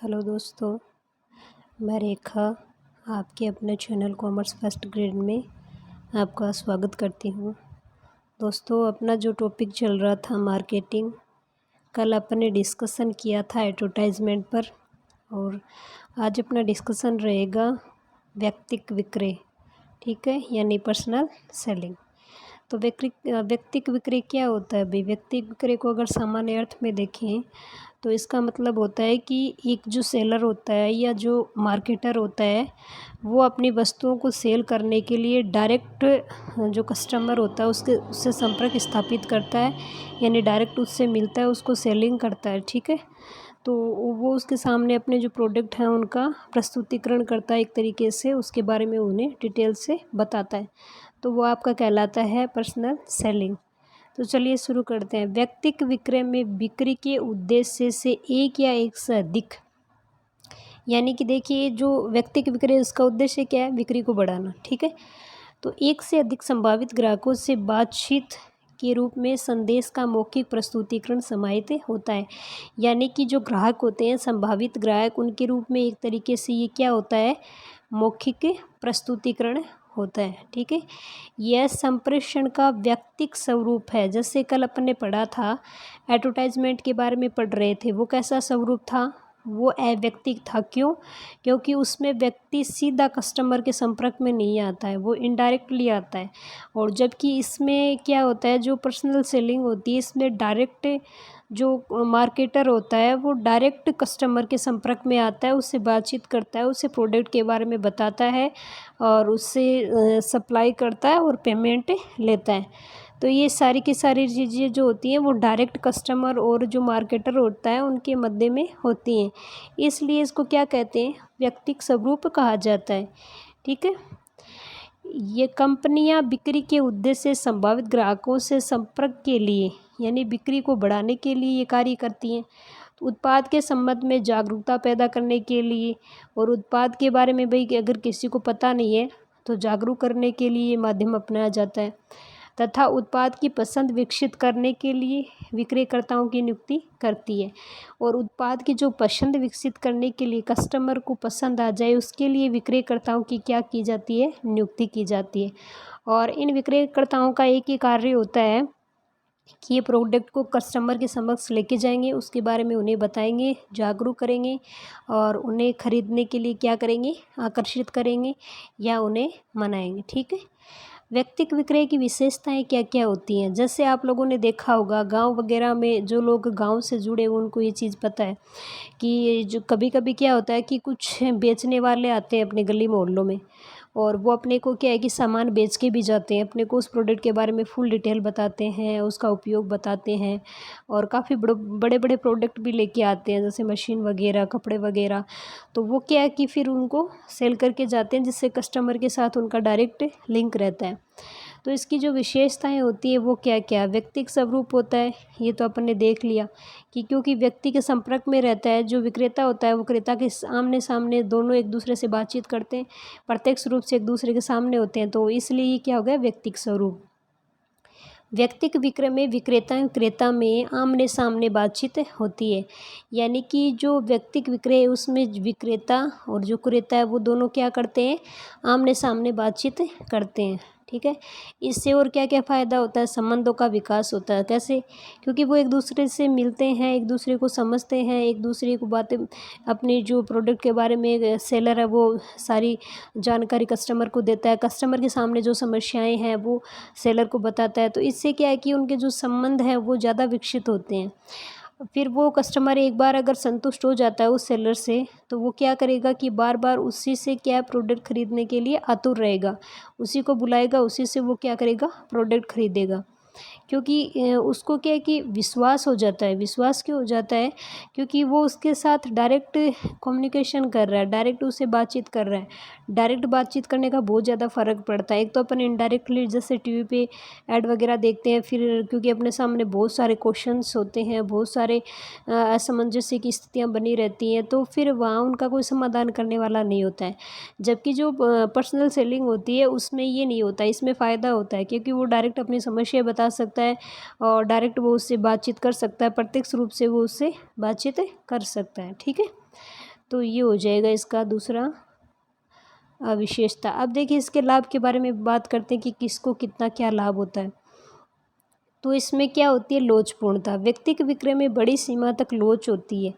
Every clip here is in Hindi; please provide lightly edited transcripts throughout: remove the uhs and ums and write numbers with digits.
हेलो दोस्तों, मैं रेखा आपके अपने चैनल कॉमर्स फर्स्ट ग्रेड में आपका स्वागत करती हूँ। दोस्तों, अपना जो टॉपिक चल रहा था मार्केटिंग, कल अपने डिस्कशन किया था एडवर्टाइजमेंट पर और आज अपना डिस्कशन रहेगा व्यक्तिक विक्रय, ठीक है, यानी पर्सनल सेलिंग। तो व्यक्तिक विक्रय क्या होता है भाई? व्यक्तिक विक्रय को अगर सामान्य अर्थ में देखें तो इसका मतलब होता है कि एक जो सेलर होता है या जो मार्केटर होता है वो अपनी वस्तुओं को सेल करने के लिए डायरेक्ट जो कस्टमर होता है उससे संपर्क स्थापित करता है, यानी डायरेक्ट उससे मिलता है, उसको सेलिंग करता है, ठीक है। तो वो उसके सामने अपने जो प्रोडक्ट हैं उनका प्रस्तुतिकरण करता है, एक तरीके से उसके बारे में उन्हें डिटेल से बताता है। तो वो आपका कहलाता है पर्सनल सेलिंग। तो चलिए शुरू करते हैं। व्यक्तिक विक्रय में बिक्री के उद्देश्य से एक या एक से अधिक, यानी कि देखिए जो व्यक्तिक विक्रय उसका उद्देश्य क्या है? बिक्री को बढ़ाना, ठीक है। तो एक से अधिक संभावित ग्राहकों से बातचीत के रूप में संदेश का मौखिक प्रस्तुतिकरण समाहित होता है, यानी कि जो ग्राहक होते हैं संभावित ग्राहक, उनके रूप में एक तरीके से ये क्या होता है? मौखिक प्रस्तुतिकरण होता है, ठीक है। यह संप्रेषण का व्यक्तिक स्वरूप है। जैसे कल अपन ने पढ़ा था, एडवर्टाइजमेंट के बारे में पढ़ रहे थे, वो कैसा स्वरूप था? वो अव्यक्तिक था। क्यों? क्योंकि उसमें व्यक्ति सीधा कस्टमर के संपर्क में नहीं आता है, वो इनडायरेक्टली आता है। और जबकि इसमें क्या होता है, जो पर्सनल सेलिंग होती है इसमें डायरेक्ट जो मार्केटर होता है वो डायरेक्ट कस्टमर के संपर्क में आता है, उससे बातचीत करता है, उससे प्रोडक्ट के बारे में बताता है और उससे सप्लाई करता है और पेमेंट लेता है। तो ये सारी की सारी चीज़ें जो होती हैं वो डायरेक्ट कस्टमर और जो मार्केटर होता है उनके मध्य में होती हैं, इसलिए इसको क्या कहते हैं? व्यक्तिक स्वरूप कहा जाता है, ठीक है। ये कंपनियां बिक्री के उद्देश्य से संभावित ग्राहकों से संपर्क के लिए, यानी बिक्री को बढ़ाने के लिए ये कार्य करती हैं। तो उत्पाद के संबंध में जागरूकता पैदा करने के लिए और उत्पाद के बारे में भाई कि अगर किसी को पता नहीं है तो जागरूक करने के लिए ये माध्यम अपनाया जाता है, तथा उत्पाद की पसंद विकसित करने के लिए विक्रेताओं की नियुक्ति करती है। और उत्पाद की जो पसंद विकसित करने के लिए कस्टमर को पसंद आ जाए उसके लिए विक्रेताओं की क्या की जाती है? नियुक्ति की जाती है। और इन विक्रेताओं का एक ही कार्य होता है कि ये प्रोडक्ट को कस्टमर के समक्ष लेके जाएंगे, उसके बारे में उन्हें बताएंगे, जागरूक करेंगे और उन्हें खरीदने के लिए क्या करेंगे? आकर्षित करेंगे या उन्हें मनाएंगे, ठीक है। व्यक्तिक विक्रय की विशेषताएं क्या क्या होती हैं? जैसे आप लोगों ने देखा होगा गांव वगैरह में जो लोग गांव से जुड़े हुए उनको ये चीज़ पता है कि जो कभी कभी क्या होता है कि कुछ बेचने वाले आते हैं अपने गली मोहल्लों में और वो अपने को क्या है कि सामान बेच के भी जाते हैं, अपने को उस प्रोडक्ट के बारे में फुल डिटेल बताते हैं, उसका उपयोग बताते हैं और काफ़ी बड़े बड़े प्रोडक्ट भी लेके आते हैं, जैसे मशीन वगैरह, कपड़े वगैरह। तो वो क्या है कि फिर उनको सेल करके जाते हैं, जिससे कस्टमर के साथ उनका डायरेक्ट लिंक रहता है। तो इसकी जो विशेषताएं होती है वो क्या क्या? व्यक्तिक स्वरूप होता है, ये तो अपन ने देख लिया कि क्योंकि व्यक्ति के संपर्क में रहता है, जो विक्रेता होता है वो क्रेता के आमने सामने दोनों एक दूसरे से बातचीत करते हैं, प्रत्यक्ष रूप से एक दूसरे के सामने होते हैं, तो इसलिए ये क्या हो गया? व्यक्तिक स्वरूप। व्यक्तिक विक्रय में विक्रेता क्रेता में आमने सामने बातचीत होती है, यानी कि जो व्यक्तिक विक्रय है उसमें विक्रेता और जो क्रेता है वो दोनों क्या करते हैं? आमने सामने बातचीत करते हैं, ठीक है। इससे और क्या क्या फ़ायदा होता है? संबंधों का विकास होता है। कैसे? क्योंकि वो एक दूसरे से मिलते हैं, एक दूसरे को समझते हैं, एक दूसरे को बातें अपनी जो प्रोडक्ट के बारे में सेलर है वो सारी जानकारी कस्टमर को देता है, कस्टमर के सामने जो समस्याएं हैं वो सेलर को बताता है। तो इससे क्या है कि उनके जो संबंध हैं वो ज़्यादा विकसित होते हैं। फिर वो कस्टमर एक बार अगर संतुष्ट हो जाता है उस सेलर से तो वो क्या करेगा कि बार बार उसी से क्या प्रोडक्ट खरीदने के लिए आतुर रहेगा, उसी को बुलाएगा, उसी से वो क्या करेगा? प्रोडक्ट खरीदेगा। क्योंकि उसको क्या है कि विश्वास हो जाता है। विश्वास क्यों हो जाता है? क्योंकि वो उसके साथ डायरेक्ट कम्युनिकेशन कर रहा है, डायरेक्ट उससे बातचीत कर रहा है। डायरेक्ट बातचीत करने का बहुत ज़्यादा फ़र्क पड़ता है। एक तो अपन इनडायरेक्टली जैसे टीवी पे ऐड वगैरह देखते हैं, फिर क्योंकि अपने सामने बहुत सारे क्वेश्चंस होते हैं, बहुत सारे असमंजस्य की स्थितियाँ बनी रहती हैं, तो फिर वहाँ उनका कोई समाधान करने वाला नहीं होता है। जबकि जो पर्सनल सेलिंग होती है उसमें ये नहीं होता, इसमें फ़ायदा होता है क्योंकि वो डायरेक्ट अपनी समस्या बता सकता है और डायरेक्ट वो उससे बातचीत कर सकता है, प्रत्यक्ष रूप से वो उससे बातचीत कर सकता है, ठीक है। तो ये हो जाएगा इसका दूसरा विशेषता। अब देखिए इसके लाभ के बारे में बात करते हैं कि किसको कितना क्या लाभ होता है। तो इसमें क्या होती है, लोचपूर्णता। व्यक्ति के विक्रय में बड़ी सीमा तक लोच होती है।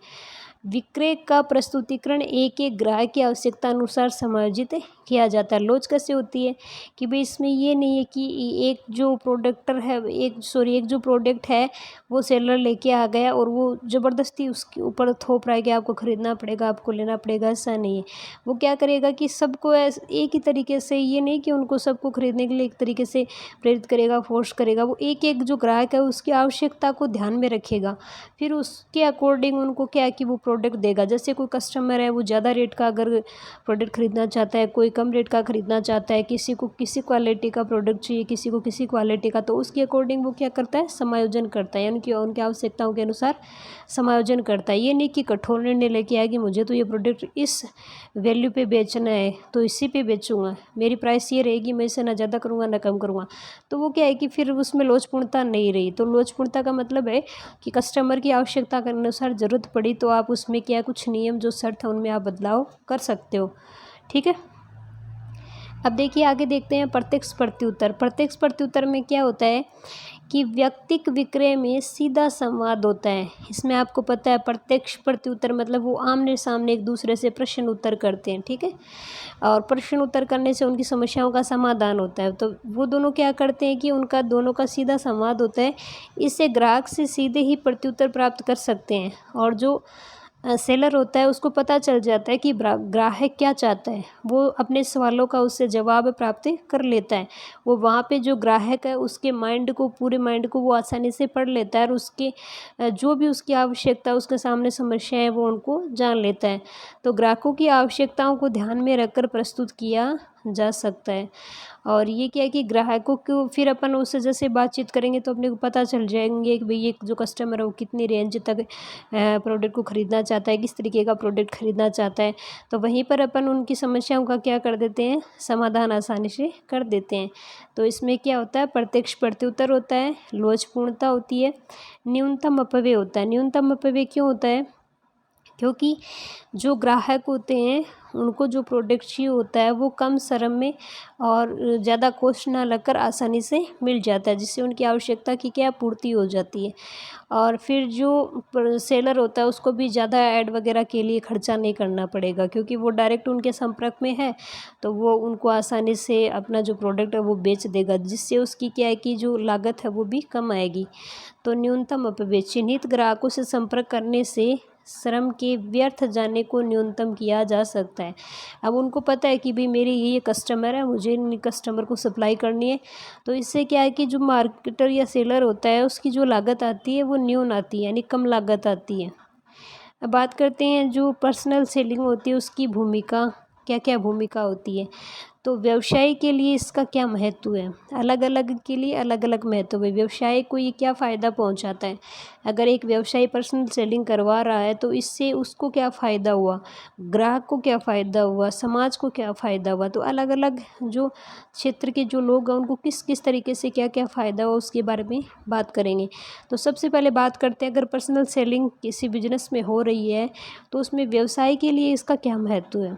विक्रय का प्रस्तुतिकरण एक एक ग्राहक की आवश्यकता अनुसार समायोजित किया जाता है। लोच कैसे होती है कि भाई इसमें ये नहीं है कि एक जो प्रोडक्ट है वो सेलर लेके आ गया और वो ज़बरदस्ती उसके ऊपर थोप रहा है कि आपको ख़रीदना पड़ेगा, आपको लेना पड़ेगा, ऐसा नहीं है। वो क्या करेगा कि सबको एक ही तरीके से, ये नहीं कि उनको सबको खरीदने के लिए एक तरीके से प्रेरित करेगा, फोर्स करेगा। वो एक एक जो ग्राहक है उसकी आवश्यकता को ध्यान में रखेगा, फिर उसके अकॉर्डिंग उनको क्या है कि वो प्रोडक्ट देगा। जैसे कोई कस्टमर है वो ज़्यादा रेट का अगर प्रोडक्ट खरीदना चाहता है, कोई कम रेट का खरीदना चाहता है, किसी को किसी क्वालिटी का प्रोडक्ट चाहिए, किसी को किसी क्वालिटी का, तो उसके अकॉर्डिंग वो क्या करता है, समायोजन करता है, यानी कि उनकी आवश्यकताओं के अनुसार समायोजन करता है। ये नहीं कि कठोर निर्णय लेके आएगी मुझे तो ये प्रोडक्ट इस वैल्यू पे बेचना है तो इसी पे बेचूंगा, मेरी प्राइस ये रहेगी, मैं इसे ना ज़्यादा करूँगा ना कम करूँगा। तो वो क्या है कि फिर उसमें लोचपूर्णता नहीं रही। तो लोचपूर्णता का मतलब है कि कस्टमर की आवश्यकता के अनुसार ज़रूरत पड़ी तो आप उसमें क्या कुछ नियम जो शर्त है उनमें आप बदलाव कर सकते हो। ठीक है, अब देखिए आगे देखते हैं प्रत्यक्ष प्रत्युत्तर। प्रत्यक्ष प्रत्युत्तर में क्या होता है कि व्यक्तिक विक्रय में सीधा संवाद होता है। इसमें आपको पता है प्रत्यक्ष प्रत्युत्तर मतलब वो आमने सामने एक दूसरे से प्रश्न उत्तर करते हैं। ठीक है, और प्रश्न उत्तर करने से उनकी समस्याओं का समाधान होता है। तो वो दोनों क्या करते हैं कि उनका दोनों का सीधा संवाद होता है। इससे ग्राहक से सीधे ही प्रत्युत्तर प्राप्त कर सकते हैं और जो सेलर होता है उसको पता चल जाता है कि ग्राहक क्या चाहता है, वो अपने सवालों का उससे जवाब प्राप्त कर लेता है। वो वहाँ पे जो ग्राहक है उसके पूरे माइंड को वो आसानी से पढ़ लेता है और उसके जो भी उसकी आवश्यकता, उसके सामने समस्या है वो उनको जान लेता है। तो ग्राहकों की आवश्यकताओं को ध्यान में रखकर प्रस्तुत किया जा सकता है। और ये क्या है कि ग्राहकों को फिर अपन उससे जैसे बातचीत करेंगे तो अपने को पता चल जाएंगे कि भाई ये जो कस्टमर है वो कितनी रेंज तक प्रोडक्ट को ख़रीदना चाहता है, किस तरीके का प्रोडक्ट ख़रीदना चाहता है। तो वहीं पर अपन उनकी समस्याओं का क्या कर देते हैं, समाधान आसानी से कर देते हैं। तो इसमें क्या होता है, प्रत्यक्ष प्रत्युत्तर होता है, लोचपूर्णता होती है, न्यूनतम अपव्यय होता है। न्यूनतम अपव्यय क्यों होता है, क्योंकि जो ग्राहक होते हैं उनको जो प्रोडक्ट चाहिए होता है वो कम श्रम में और ज़्यादा कॉस्ट ना लगकर आसानी से मिल जाता है, जिससे उनकी आवश्यकता की क्या पूर्ति हो जाती है। और फिर जो सेलर होता है उसको भी ज़्यादा ऐड वगैरह के लिए खर्चा नहीं करना पड़ेगा, क्योंकि वो डायरेक्ट उनके संपर्क में है तो वो उनको आसानी से अपना जो प्रोडक्ट है वो बेच देगा, जिससे उसकी क्या है कि जो लागत है वो भी कम आएगी। तो न्यूनतम अपव्यय, चिन्हित ग्राहकों से संपर्क करने से श्रम के व्यर्थ जाने को न्यूनतम किया जा सकता है। अब उनको पता है कि भाई मेरे ये कस्टमर है, मुझे इन कस्टमर को सप्लाई करनी है, तो इससे क्या है कि जो मार्केटर या सेलर होता है उसकी जो लागत आती है वो न्यून आती है, यानी कम लागत आती है। अब बात करते हैं जो पर्सनल सेलिंग होती है उसकी भूमिका, क्या क्या भूमिका होती है। तो व्यवसाय के लिए इसका क्या महत्व है, अलग अलग के लिए अलग अलग महत्व है। व्यवसाय को ये क्या फ़ायदा पहुंचाता है, अगर एक व्यवसायी पर्सनल सेलिंग करवा रहा है तो इससे उसको क्या फ़ायदा हुआ, ग्राहक को क्या फ़ायदा हुआ, समाज को क्या फ़ायदा हुआ। तो अलग अलग जो क्षेत्र के जो लोग हैं उनको किस किस तरीके से क्या क्या फ़ायदा हुआ उसके बारे में बात करेंगे। तो सबसे पहले बात करते हैं, अगर पर्सनल सेलिंग किसी बिजनेस में हो रही है तो उसमें व्यवसाय के लिए इसका क्या महत्व है।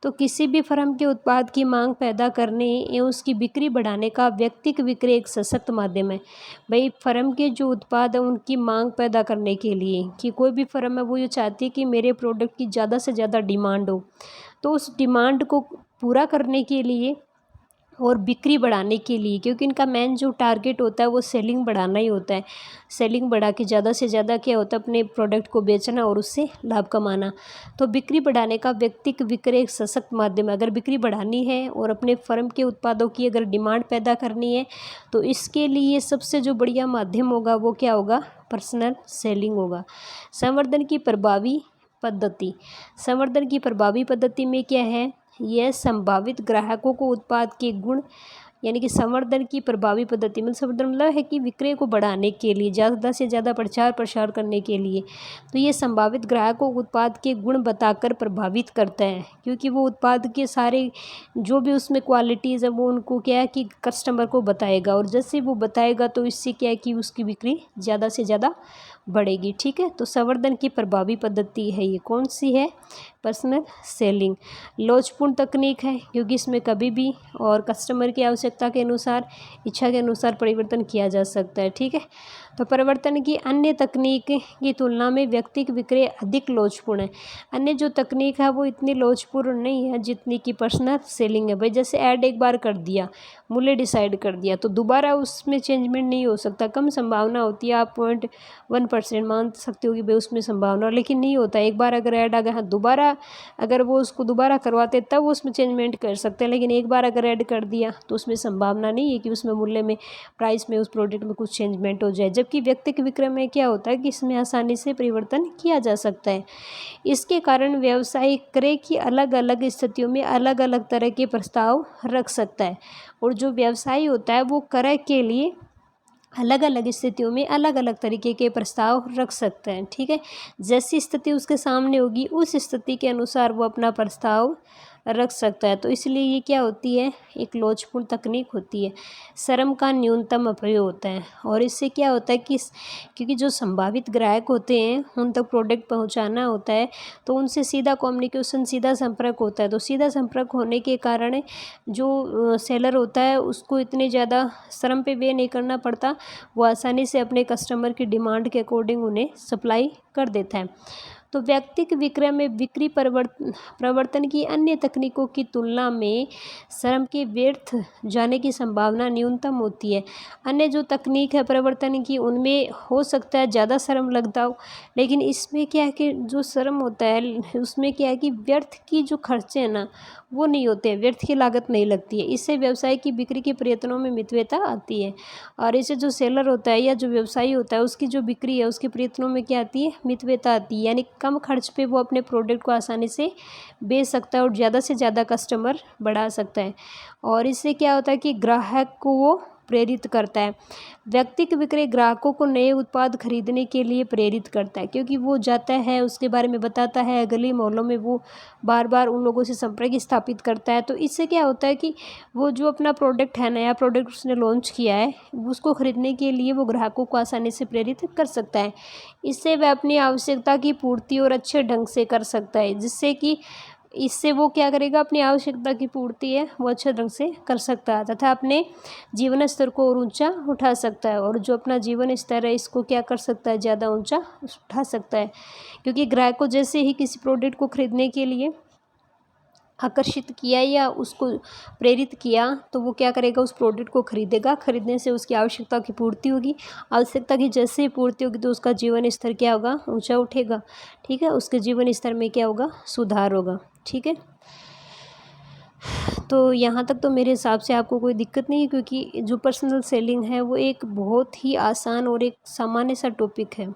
तो किसी भी फर्म के उत्पाद की मांग पैदा करने एवं उसकी बिक्री बढ़ाने का व्यक्तिक विक्रय एक सशक्त माध्यम है। भाई फर्म के जो उत्पाद है उनकी मांग पैदा करने के लिए, कि कोई भी फर्म है वो ये चाहती है कि मेरे प्रोडक्ट की ज़्यादा से ज़्यादा डिमांड हो, तो उस डिमांड को पूरा करने के लिए और बिक्री बढ़ाने के लिए, क्योंकि इनका मेन जो टारगेट होता है वो सेलिंग बढ़ाना ही होता है। सेलिंग बढ़ा के ज़्यादा से ज़्यादा क्या होता है, अपने प्रोडक्ट को बेचना और उससे लाभ कमाना। तो बिक्री बढ़ाने का व्यक्तिक विक्रय एक सशक्त माध्यम है। अगर बिक्री बढ़ानी है और अपने फर्म के उत्पादों की अगर डिमांड पैदा करनी है तो इसके लिए सबसे जो बढ़िया माध्यम होगा वो क्या होगा, पर्सनल सेलिंग होगा। संवर्धन की प्रभावी पद्धति, संवर्धन की प्रभावी पद्धति में क्या है, यह संभावित ग्राहकों को उत्पाद के गुण, यानी कि संवर्धन की प्रभावी पद्धति में संवर्धन मतलब है कि विक्रय को बढ़ाने के लिए, ज़्यादा से ज़्यादा प्रचार प्रसार करने के लिए, तो ये संभावित ग्राहकों को उत्पाद के गुण बताकर प्रभावित करता है, क्योंकि वो उत्पाद के सारे जो भी उसमें क्वालिटीज़ है वो उनको क्या है कि कस्टमर को बताएगा, और जैसे वो बताएगा तो इससे क्या है कि उसकी बिक्री ज़्यादा से ज़्यादा बढ़ेगी। ठीक है, तो संवर्धन की प्रभावी पद्धति है, ये कौन सी है, पर्सनल सेलिंग लोचपूर्ण तकनीक है, क्योंकि इसमें कभी भी और कस्टमर की आवश्यकता के अनुसार, इच्छा के अनुसार परिवर्तन किया जा सकता है। ठीक है, तो परिवर्तन की अन्य तकनीक की तुलना में व्यक्तिगत विक्रय अधिक लोचपूर्ण है। अन्य जो तकनीक है वो इतनी लोचपूर्ण नहीं है जितनी कि पर्सनल सेलिंग है। भाई जैसे ऐड एक बार कर दिया, मूल्य डिसाइड कर दिया, तो दोबारा उसमें चेंजमेंट नहीं हो सकता, कम संभावना होती है। आप 0.1% मान सकते हो कि भाई उसमें संभावना, लेकिन नहीं होता। एक बार अगर ऐड आ गया, हाँ दोबारा अगर वो उसको दोबारा करवाते तब उसमें चेंजमेंट कर सकते हैं, लेकिन एक बार अगर ऐड कर दिया तो उसमें संभावना नहीं है कि उसमें मूल्य में, प्राइस में, उस प्रोडक्ट में कुछ चेंजमेंट हो जाए। जबकि व्यक्तिगत विक्रय में क्या होता है कि इसमें आसानी से परिवर्तन किया जा सकता है। इसके कारण व्यवसायिक क्रय की अलग अलग स्थितियों में अलग अलग तरह के प्रस्ताव रख सकता है, और जो व्यवसायी होता है वो क्रय के लिए अलग अलग स्थितियों में अलग अलग तरीके के प्रस्ताव रख सकते हैं। ठीक है, जैसी स्थिति उसके सामने होगी उस स्थिति के अनुसार वो अपना प्रस्ताव रख सकता है। तो इसलिए ये क्या होती है, एक लोचपूर्ण तकनीक होती है। श्रम का न्यूनतम अपव्यय होता है, और इससे क्या होता है कि क्योंकि जो संभावित ग्राहक होते हैं उन तक प्रोडक्ट पहुंचाना होता है, तो उनसे सीधा कम्युनिकेशन, सीधा संपर्क होता है। तो सीधा संपर्क होने के कारण जो सेलर होता है उसको इतने ज़्यादा श्रम पे व्यय नहीं करना पड़ता, वो आसानी से अपने कस्टमर की डिमांड के अकॉर्डिंग उन्हें सप्लाई कर देता है। तो व्यक्तिगत विक्रय में बिक्री प्रवर्तन की अन्य तकनीकों की तुलना में श्रम के व्यर्थ जाने की संभावना न्यूनतम होती है। अन्य जो तकनीक है परिवर्तन की, उनमें हो सकता है ज़्यादा श्रम लगता हो, लेकिन इसमें क्या है कि जो श्रम होता है उसमें क्या है कि व्यर्थ की जो खर्चे हैं ना वो नहीं होते हैं, व्यर्थ की लागत नहीं लगती है। इससे व्यवसाय की बिक्री के प्रयत्नों में मितव्ययता आती है, और इससे जो सेलर होता है या जो व्यवसायी होता है उसकी जो बिक्री है उसके प्रयत्नों में क्या आती है, मितव्ययता आती है। यानी कम खर्च पे वो अपने प्रोडक्ट को आसानी से बेच सकता है और ज़्यादा से ज़्यादा कस्टमर बढ़ा सकता है, और इससे क्या होता है कि ग्राहक को वो प्रेरित करता है। व्यक्तिगत विक्रय ग्राहकों को नए उत्पाद खरीदने के लिए प्रेरित करता है, क्योंकि वो जाता है, उसके बारे में बताता है, गली मोहल्लों में वो बार बार उन लोगों से संपर्क स्थापित करता है। तो इससे क्या होता है कि वो जो अपना प्रोडक्ट है, नया प्रोडक्ट उसने लॉन्च किया है, उसको खरीदने के लिए वो ग्राहकों को आसानी से प्रेरित कर सकता है। इससे वह अपनी आवश्यकता की पूर्ति और अच्छे ढंग से कर सकता है, जिससे कि इससे वो क्या करेगा, अपनी आवश्यकता की पूर्ति है वो अच्छे ढंग से कर सकता है तथा अपने जीवन स्तर को और ऊंचा उठा सकता है। और जो अपना जीवन स्तर है इसको क्या कर सकता है, ज़्यादा ऊंचा उठा सकता है, क्योंकि ग्राहक को जैसे ही किसी प्रोडक्ट को खरीदने के लिए आकर्षित किया या उसको प्रेरित किया तो वो क्या करेगा, उस प्रोडक्ट को खरीदेगा। खरीदने से उसकी आवश्यकता की पूर्ति होगी, आवश्यकता की जैसे ही पूर्ति होगी तो उसका जीवन स्तर क्या होगा, ऊंचा उठेगा। ठीक है, उसके जीवन स्तर में क्या होगा, सुधार होगा। ठीक है, तो यहाँ तक तो मेरे हिसाब से आपको कोई दिक्कत नहीं है, क्योंकि जो पर्सनल सेलिंग है वो एक बहुत ही आसान और एक सामान्य सा टॉपिक है।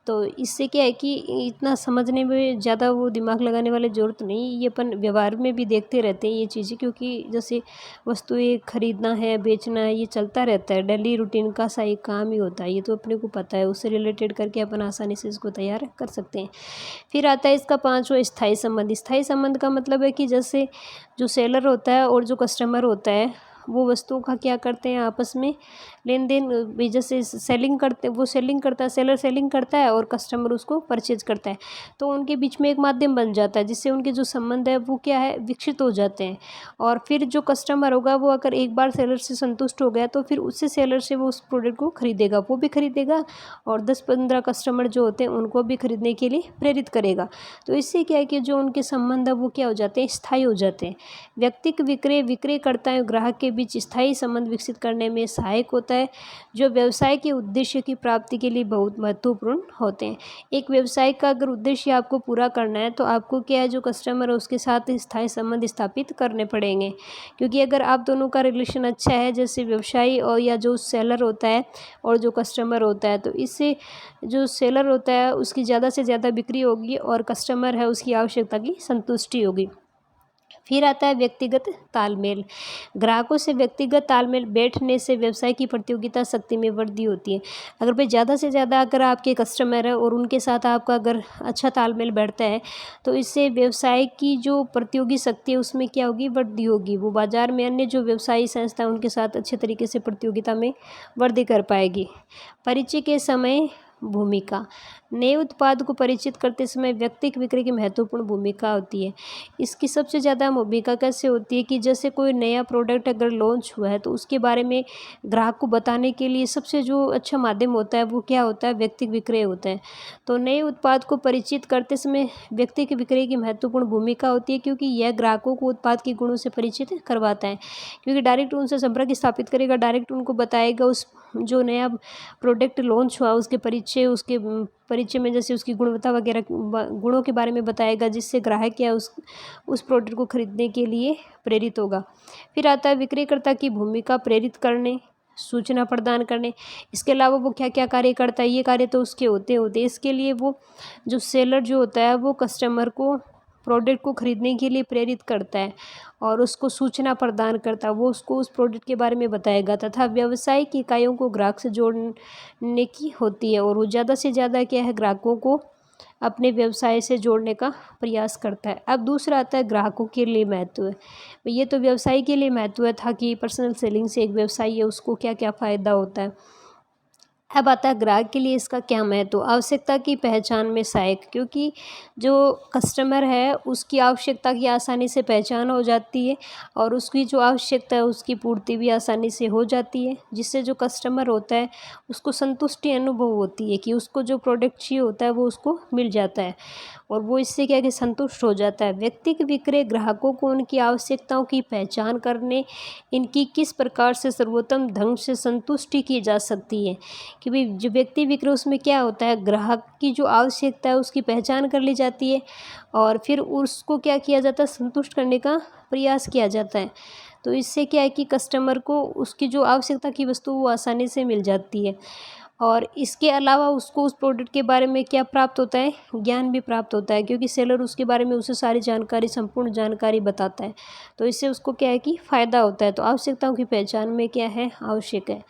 तो इससे क्या है कि इतना समझने में ज़्यादा वो दिमाग लगाने वाली ज़रूरत नहीं, ये अपन व्यवहार में भी देखते रहते हैं ये चीज़ें, क्योंकि जैसे वस्तुएं खरीदना है, बेचना है, ये चलता रहता है, डेली रूटीन का सा एक काम ही होता है, ये तो अपने को पता है। उससे रिलेटेड करके अपन आसानी से इसको तैयार कर सकते हैं। फिर आता है इसका 5वां स्थायी संबंध। स्थायी संबंध का मतलब है कि जैसे जो सेलर होता है और जो कस्टमर होता है वो वस्तुओं का क्या करते हैं, आपस में लेन देन, जैसे सेलिंग करते, वो सेलिंग करता है, सेलर सेलिंग करता है और कस्टमर उसको परचेज करता है, तो उनके बीच में एक माध्यम बन जाता है, जिससे उनके जो संबंध है वो क्या है, विकसित हो जाते हैं। और फिर जो कस्टमर होगा वो अगर एक बार सेलर से संतुष्ट हो गया तो फिर उससे सेलर से वो उस प्रोडक्ट को खरीदेगा, वो भी खरीदेगा और 10-15 कस्टमर जो होते हैं उनको भी खरीदने के लिए प्रेरित करेगा। तो इससे क्या है कि जो उनके संबंध है वो क्या हो जाते हैं, स्थायी हो जाते हैं। व्यक्तिगत विक्रय विक्रयकर्ता और ग्राहक के बीच स्थायी संबंध विकसित करने में सहायक होता है, जो व्यवसाय के उद्देश्य की प्राप्ति के लिए बहुत महत्वपूर्ण होते हैं। एक व्यवसाय का अगर उद्देश्य आपको पूरा करना है तो आपको क्या है, जो कस्टमर है उसके साथ स्थायी संबंध स्थापित करने पड़ेंगे, क्योंकि अगर आप दोनों का रिलेशन अच्छा है, जैसे व्यवसायी और या जो सेलर होता है और जो कस्टमर होता है, तो इससे जो सेलर होता है उसकी ज़्यादा से ज़्यादा बिक्री होगी और कस्टमर है उसकी आवश्यकता की संतुष्टि होगी। फिर आता है व्यक्तिगत तालमेल। ग्राहकों से व्यक्तिगत तालमेल बैठने से व्यवसाय की प्रतियोगिता शक्ति में वृद्धि होती है। अगर भाई ज़्यादा से ज़्यादा अगर आपके कस्टमर है और उनके साथ आपका अगर अच्छा तालमेल बैठता है तो इससे व्यवसाय की जो प्रतियोगी शक्ति है उसमें क्या होगी, वृद्धि होगी। वो बाजार में अन्य जो व्यवसायी संस्था उनके साथ अच्छे तरीके से प्रतियोगिता में वृद्धि कर पाएगी। परिचय के समय भूमिका। नए उत्पाद को परिचित करते समय व्यक्तिगत विक्रय की महत्वपूर्ण भूमिका होती है। इसकी सबसे ज़्यादा भूमिका कैसे होती है कि जैसे कोई नया प्रोडक्ट अगर लॉन्च हुआ है तो उसके बारे में ग्राहक को बताने के लिए सबसे जो अच्छा माध्यम होता है वो क्या होता है, व्यक्तिगत विक्रय होता है। तो नए उत्पाद को परिचित करते समय व्यक्तिगत विक्रय की महत्वपूर्ण भूमिका होती है, क्योंकि यह ग्राहकों को उत्पाद के गुणों से परिचित करवाता है। क्योंकि डायरेक्ट उनसे संपर्क स्थापित करेगा, डायरेक्ट उनको बताएगा उस जो नया प्रोडक्ट लॉन्च हुआ उसके परिचय में जैसे उसकी गुणवत्ता वगैरह गुणों के बारे में बताएगा, जिससे ग्राहक क्या उस प्रोडक्ट को खरीदने के लिए प्रेरित होगा। फिर आता है विक्रेता की भूमिका, प्रेरित करने, सूचना प्रदान करने। इसके अलावा वो क्या क्या कार्य करता है, ये कार्य तो उसके होते इसके लिए वो जो सेलर जो होता है वो कस्टमर को प्रोडक्ट को खरीदने के लिए प्रेरित करता है और उसको सूचना प्रदान करता है। वो उसको उस प्रोडक्ट के बारे में बताएगा तथा व्यावसायिक इकाइयों को ग्राहक से जोड़ने की होती है और वो ज़्यादा से ज़्यादा क्या है, ग्राहकों को अपने व्यवसाय से जोड़ने का प्रयास करता है। अब दूसरा आता है ग्राहकों के लिए महत्व है। ये तो व्यवसाय के लिए महत्व है था कि पर्सनल सेलिंग से एक व्यवसायी है उसको क्या क्या फ़ायदा होता है। अब आता है ग्राहक के लिए इसका क्या महत्व। आवश्यकता की पहचान में सहायक, क्योंकि जो कस्टमर है उसकी आवश्यकता की आसानी से पहचान हो जाती है और उसकी जो आवश्यकता है उसकी पूर्ति भी आसानी से हो जाती है, जिससे जो कस्टमर होता है उसको संतुष्टि अनुभव होती है कि उसको जो प्रोडक्ट चाहिए होता है वो उसको मिल जाता है और वो इससे क्या है कि संतुष्ट हो जाता है। व्यक्तिगत विक्रय ग्राहकों को उनकी आवश्यकताओं की पहचान करने, इनकी किस प्रकार से सर्वोत्तम ढंग से संतुष्टि की जा सकती है कि भाई जो व्यक्ति विक्रय उसमें क्या होता है, ग्राहक की जो आवश्यकता है उसकी पहचान कर ली जाती है और फिर उसको क्या किया जाता है, संतुष्ट करने का प्रयास किया जाता है। तो इससे क्या है कि कस्टमर को उसकी जो आवश्यकता की वस्तु वो आसानी से मिल जाती है और इसके अलावा उसको उस प्रोडक्ट के बारे में क्या प्राप्त होता है, ज्ञान भी प्राप्त होता है, क्योंकि सेलर उसके बारे में उसे सारी जानकारी, संपूर्ण जानकारी बताता है। तो इससे उसको क्या है कि फ़ायदा होता है। तो आवश्यकताओं की पहचान में क्या है, आवश्यक है।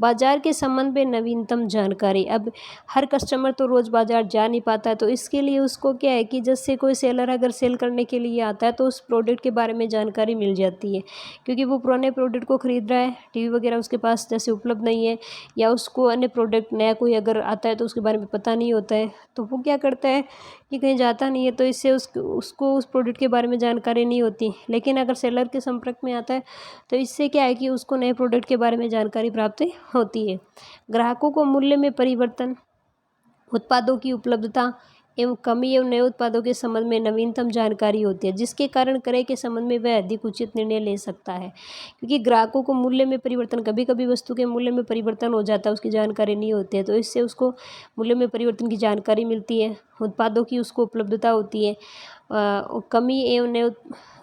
बाजार के संबंध में नवीनतम जानकारी। अब हर कस्टमर तो रोज़ बाजार जा नहीं पाता है, तो इसके लिए उसको क्या है कि जैसे कोई सेलर अगर सेल करने के लिए आता है तो उस प्रोडक्ट के बारे में जानकारी मिल जाती है, क्योंकि वो पुराने प्रोडक्ट को ख़रीद रहा है, टीवी वगैरह उसके पास जैसे उपलब्ध नहीं है या उसको अन्य प्रोडक्ट नया कोई अगर आता है तो उसके बारे में पता नहीं होता है, तो वो क्या करता है कि कहीं जाता नहीं है, तो इससे उसको उस प्रोडक्ट के बारे में जानकारी नहीं होती। लेकिन अगर सेलर के संपर्क में आता है तो इससे क्या है कि उसको नए प्रोडक्ट के बारे में जानकारी प्राप्त होती है। ग्राहकों को मूल्य में परिवर्तन, उत्पादों की उपलब्धता एवं कमी एवं नए उत्पादों के संबंध में नवीनतम जानकारी होती है, जिसके कारण क्रय के संबंध में वह अधिक उचित निर्णय ले सकता है। क्योंकि ग्राहकों को मूल्य में परिवर्तन, कभी कभी वस्तु के मूल्य में परिवर्तन हो जाता है, उसकी जानकारी नहीं होती है, तो इससे उसको मूल्य में परिवर्तन की जानकारी मिलती है, उत्पादों की उसको उपलब्धता होती है, कमी एवं नए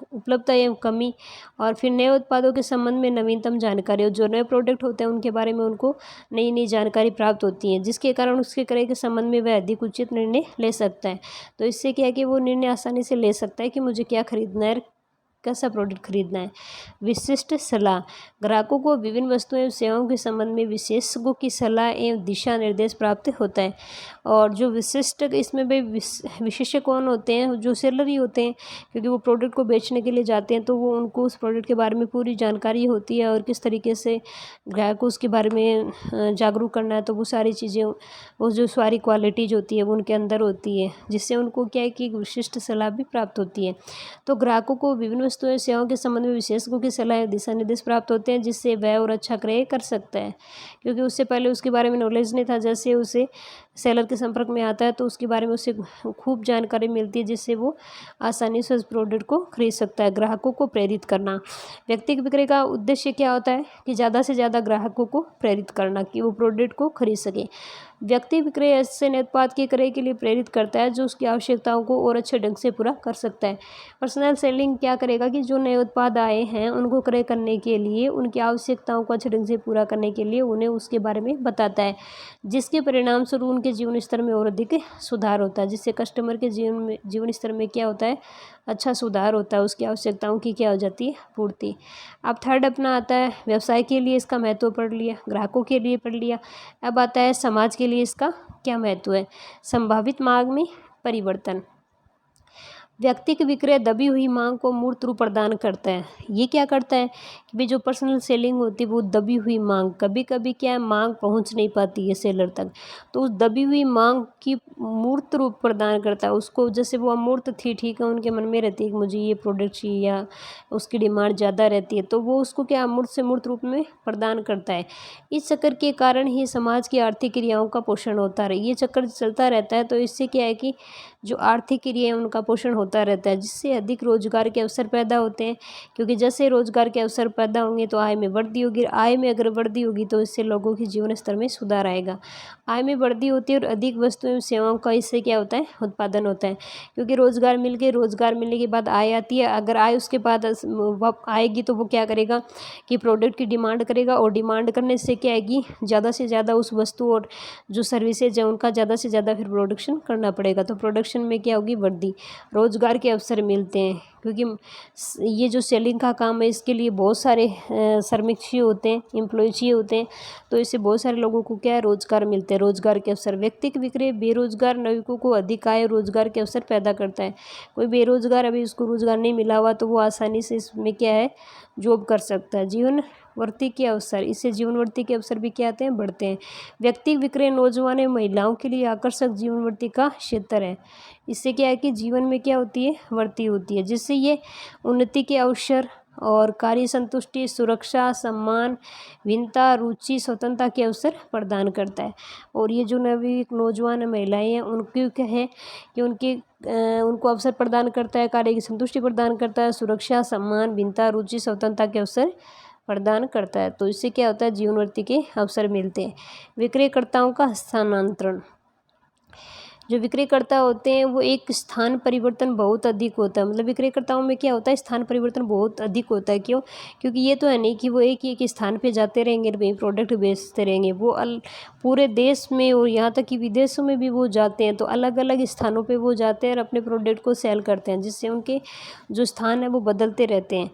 उपलब्धता एवं कमी और फिर नए उत्पादों के संबंध में नवीनतम जानकारी, और जो नए प्रोडक्ट होते हैं उनके बारे में उनको नई नई जानकारी प्राप्त होती है, जिसके कारण उसके क्रय के संबंध में वह अधिक उचित निर्णय ले सकता है। तो इससे क्या है कि वो निर्णय आसानी से ले सकता है कि मुझे क्या खरीदना है, कैसा प्रोडक्ट खरीदना है। विशिष्ट सलाह, ग्राहकों को विभिन्न वस्तुओं एवं सेवाओं के संबंध में विशेषज्ञों की सलाह एवं दिशा निर्देश प्राप्त होता है। और जो विशिष्ट इसमें भाई विशेषज्ञ कौन होते हैं, जो सेलर ही होते हैं, क्योंकि वो प्रोडक्ट को बेचने के लिए जाते हैं तो वो उनको उस प्रोडक्ट के बारे में पूरी जानकारी होती है और किस तरीके से ग्राहक को उसके बारे में जागरूक करना है, तो वो सारी चीज़ें, वो जो सारी क्वालिटीज होती है वो उनके अंदर होती है, जिससे उनको क्या है कि एक विशिष्ट सलाह भी प्राप्त होती है। तो ग्राहकों को विभिन्न वस्तुएं सेवाओं के संबंध में विशेषज्ञों की सलाह दिशा निर्देश प्राप्त होते हैं, जिससे वह और अच्छा क्रय कर सकता है, क्योंकि उससे पहले उसके बारे में नॉलेज नहीं था। जैसे उसे सेलर के संपर्क में आता है तो उसके बारे में उसे खूब जानकारी मिलती है, जिससे वो आसानी से उस प्रोडक्ट को खरीद सकता है। ग्राहकों को प्रेरित करना, व्यक्तिगत विक्रय का उद्देश्य क्या होता है कि ज़्यादा से ज़्यादा ग्राहकों को प्रेरित करना कि वो प्रोडक्ट को खरीद सके। व्यक्ति विक्रय ऐसे नए उत्पाद के क्रय के लिए प्रेरित करता है जो उसकी आवश्यकताओं को और अच्छे ढंग से पूरा कर सकता है। पर्सनल सेलिंग क्या करेगा कि जो नए उत्पाद आए हैं उनको क्रय करने के लिए, उनकी आवश्यकताओं को अच्छे ढंग से पूरा करने के लिए उन्हें उसके बारे में बताता है, जिसके परिणाम स्वरूप उनके जीवन स्तर में और अधिक सुधार होता है, जिससे कस्टमर के जीवन स्तर में क्या होता है, अच्छा सुधार होता है, उसकी आवश्यकताओं की क्या हो जाती है, पूर्ति। अब थर्ड अपना आता है व्यवसाय के लिए इसका महत्व पढ़ लिया, ग्राहकों के लिए पढ़ लिया। अब आता है समाज के लिए इसका क्या महत्व है। संभावित मांग में परिवर्तन, व्यक्तिक विक्रय दबी हुई मांग को मूर्त रूप प्रदान करता है। ये क्या करता है कि भाई जो पर्सनल सेलिंग होती है वो दबी हुई मांग, कभी कभी क्या है मांग पहुंच नहीं पाती है सेलर तक, तो उस दबी हुई मांग की मूर्त रूप प्रदान करता है उसको। जैसे वो अमूर्त थी, ठीक है, उनके मन में रहती है कि मुझे ये प्रोडक्ट चाहिए या उसकी डिमांड ज़्यादा रहती है, तो वो उसको क्या अमूर्त से मूर्त रूप में प्रदान करता है। इस चक्कर के कारण ही समाज की आर्थिक क्रियाओं का पोषण होता रहे, ये चक्कर चलता रहता है। तो इससे क्या है कि जो आर्थिक क्रिया है उनका पोषण होता रहता है, जिससे अधिक रोजगार के अवसर पैदा होते हैं। क्योंकि जैसे रोजगार के अवसर पैदा होंगे तो आय में वृद्धि होगी, आय में अगर वृद्धि होगी तो इससे लोगों के जीवन स्तर में सुधार आएगा। आय में वृद्धि होती है और अधिक वस्तुएं एवं सेवाओं का इससे क्या होता है, उत्पादन होता है। क्योंकि रोजगार मिलने के बाद आय आती है, अगर आय उसके बाद आएगी तो वो क्या करेगा कि प्रोडक्ट की डिमांड करेगा, और डिमांड करने से क्या आएगी, ज़्यादा से ज़्यादा उस वस्तु और जो सर्विसेज है उनका ज़्यादा से ज़्यादा फिर प्रोडक्शन करना पड़ेगा। तो प्रोडक्शन में क्या होगी, वृद्धि, रोजगार के अवसर मिलते हैं। क्योंकि ये जो सेलिंग का काम है इसके लिए बहुत सारे श्रमिक चाहिए होते हैं, एम्प्लॉय चाहिए होते हैं, तो इससे बहुत सारे लोगों को क्या है, रोजगार मिलते हैं, रोजगार के अवसर। व्यक्तिक विक्रय बेरोजगार नागरिकों को अधिक आय रोजगार के अवसर पैदा करता है। कोई बेरोजगार अभी उसको रोजगार नहीं मिला हुआ तो वो आसानी से इसमें क्या है, जॉब कर सकता है। जीवन वृत्ति के अवसर, इससे जीवन वृत्ति के अवसर भी क्या आते हैं, बढ़ते हैं। व्यक्तिक विक्रय नौजवान एवं महिलाओं के लिए आकर्षक जीवन वृत्ति का क्षेत्र है। इससे क्या है कि जीवन में क्या होती है, वृत्ति होती है, जिससे ये उन्नति के अवसर और कार्य संतुष्टि, सुरक्षा, सम्मान, भिन्नता, रुचि, स्वतंत्रता के अवसर प्रदान करता है। और ये जो नवी नौजवान महिलाएं हैं उनकी क्या है कि उनको अवसर प्रदान करता है, कार्य की संतुष्टि प्रदान करता है, सुरक्षा, सम्मान, भिन्नता, रुचि, स्वतंत्रता के अवसर प्रदान करता है। तो इससे क्या होता है, जीवन वृत्ति के अवसर मिलते हैं। विक्रयकर्ताओं का स्थानांतरण, जो विक्रयकर्ता होते हैं वो एक स्थान परिवर्तन बहुत अधिक होता है। मतलब विक्रयकर्ताओं में क्या होता है, स्थान परिवर्तन बहुत अधिक होता है। क्यों? क्योंकि ये तो है नहीं कि वो एक ही एक स्थान पे जाते रहेंगे, वही प्रोडक्ट बेचते रहेंगे। वो पूरे देश में और यहाँ तक कि विदेशों में भी वो जाते हैं, तो अलग अलग स्थानों पे वो जाते हैं और अपने प्रोडक्ट को सेल करते हैं, जिससे उनके जो स्थान है वो बदलते रहते हैं,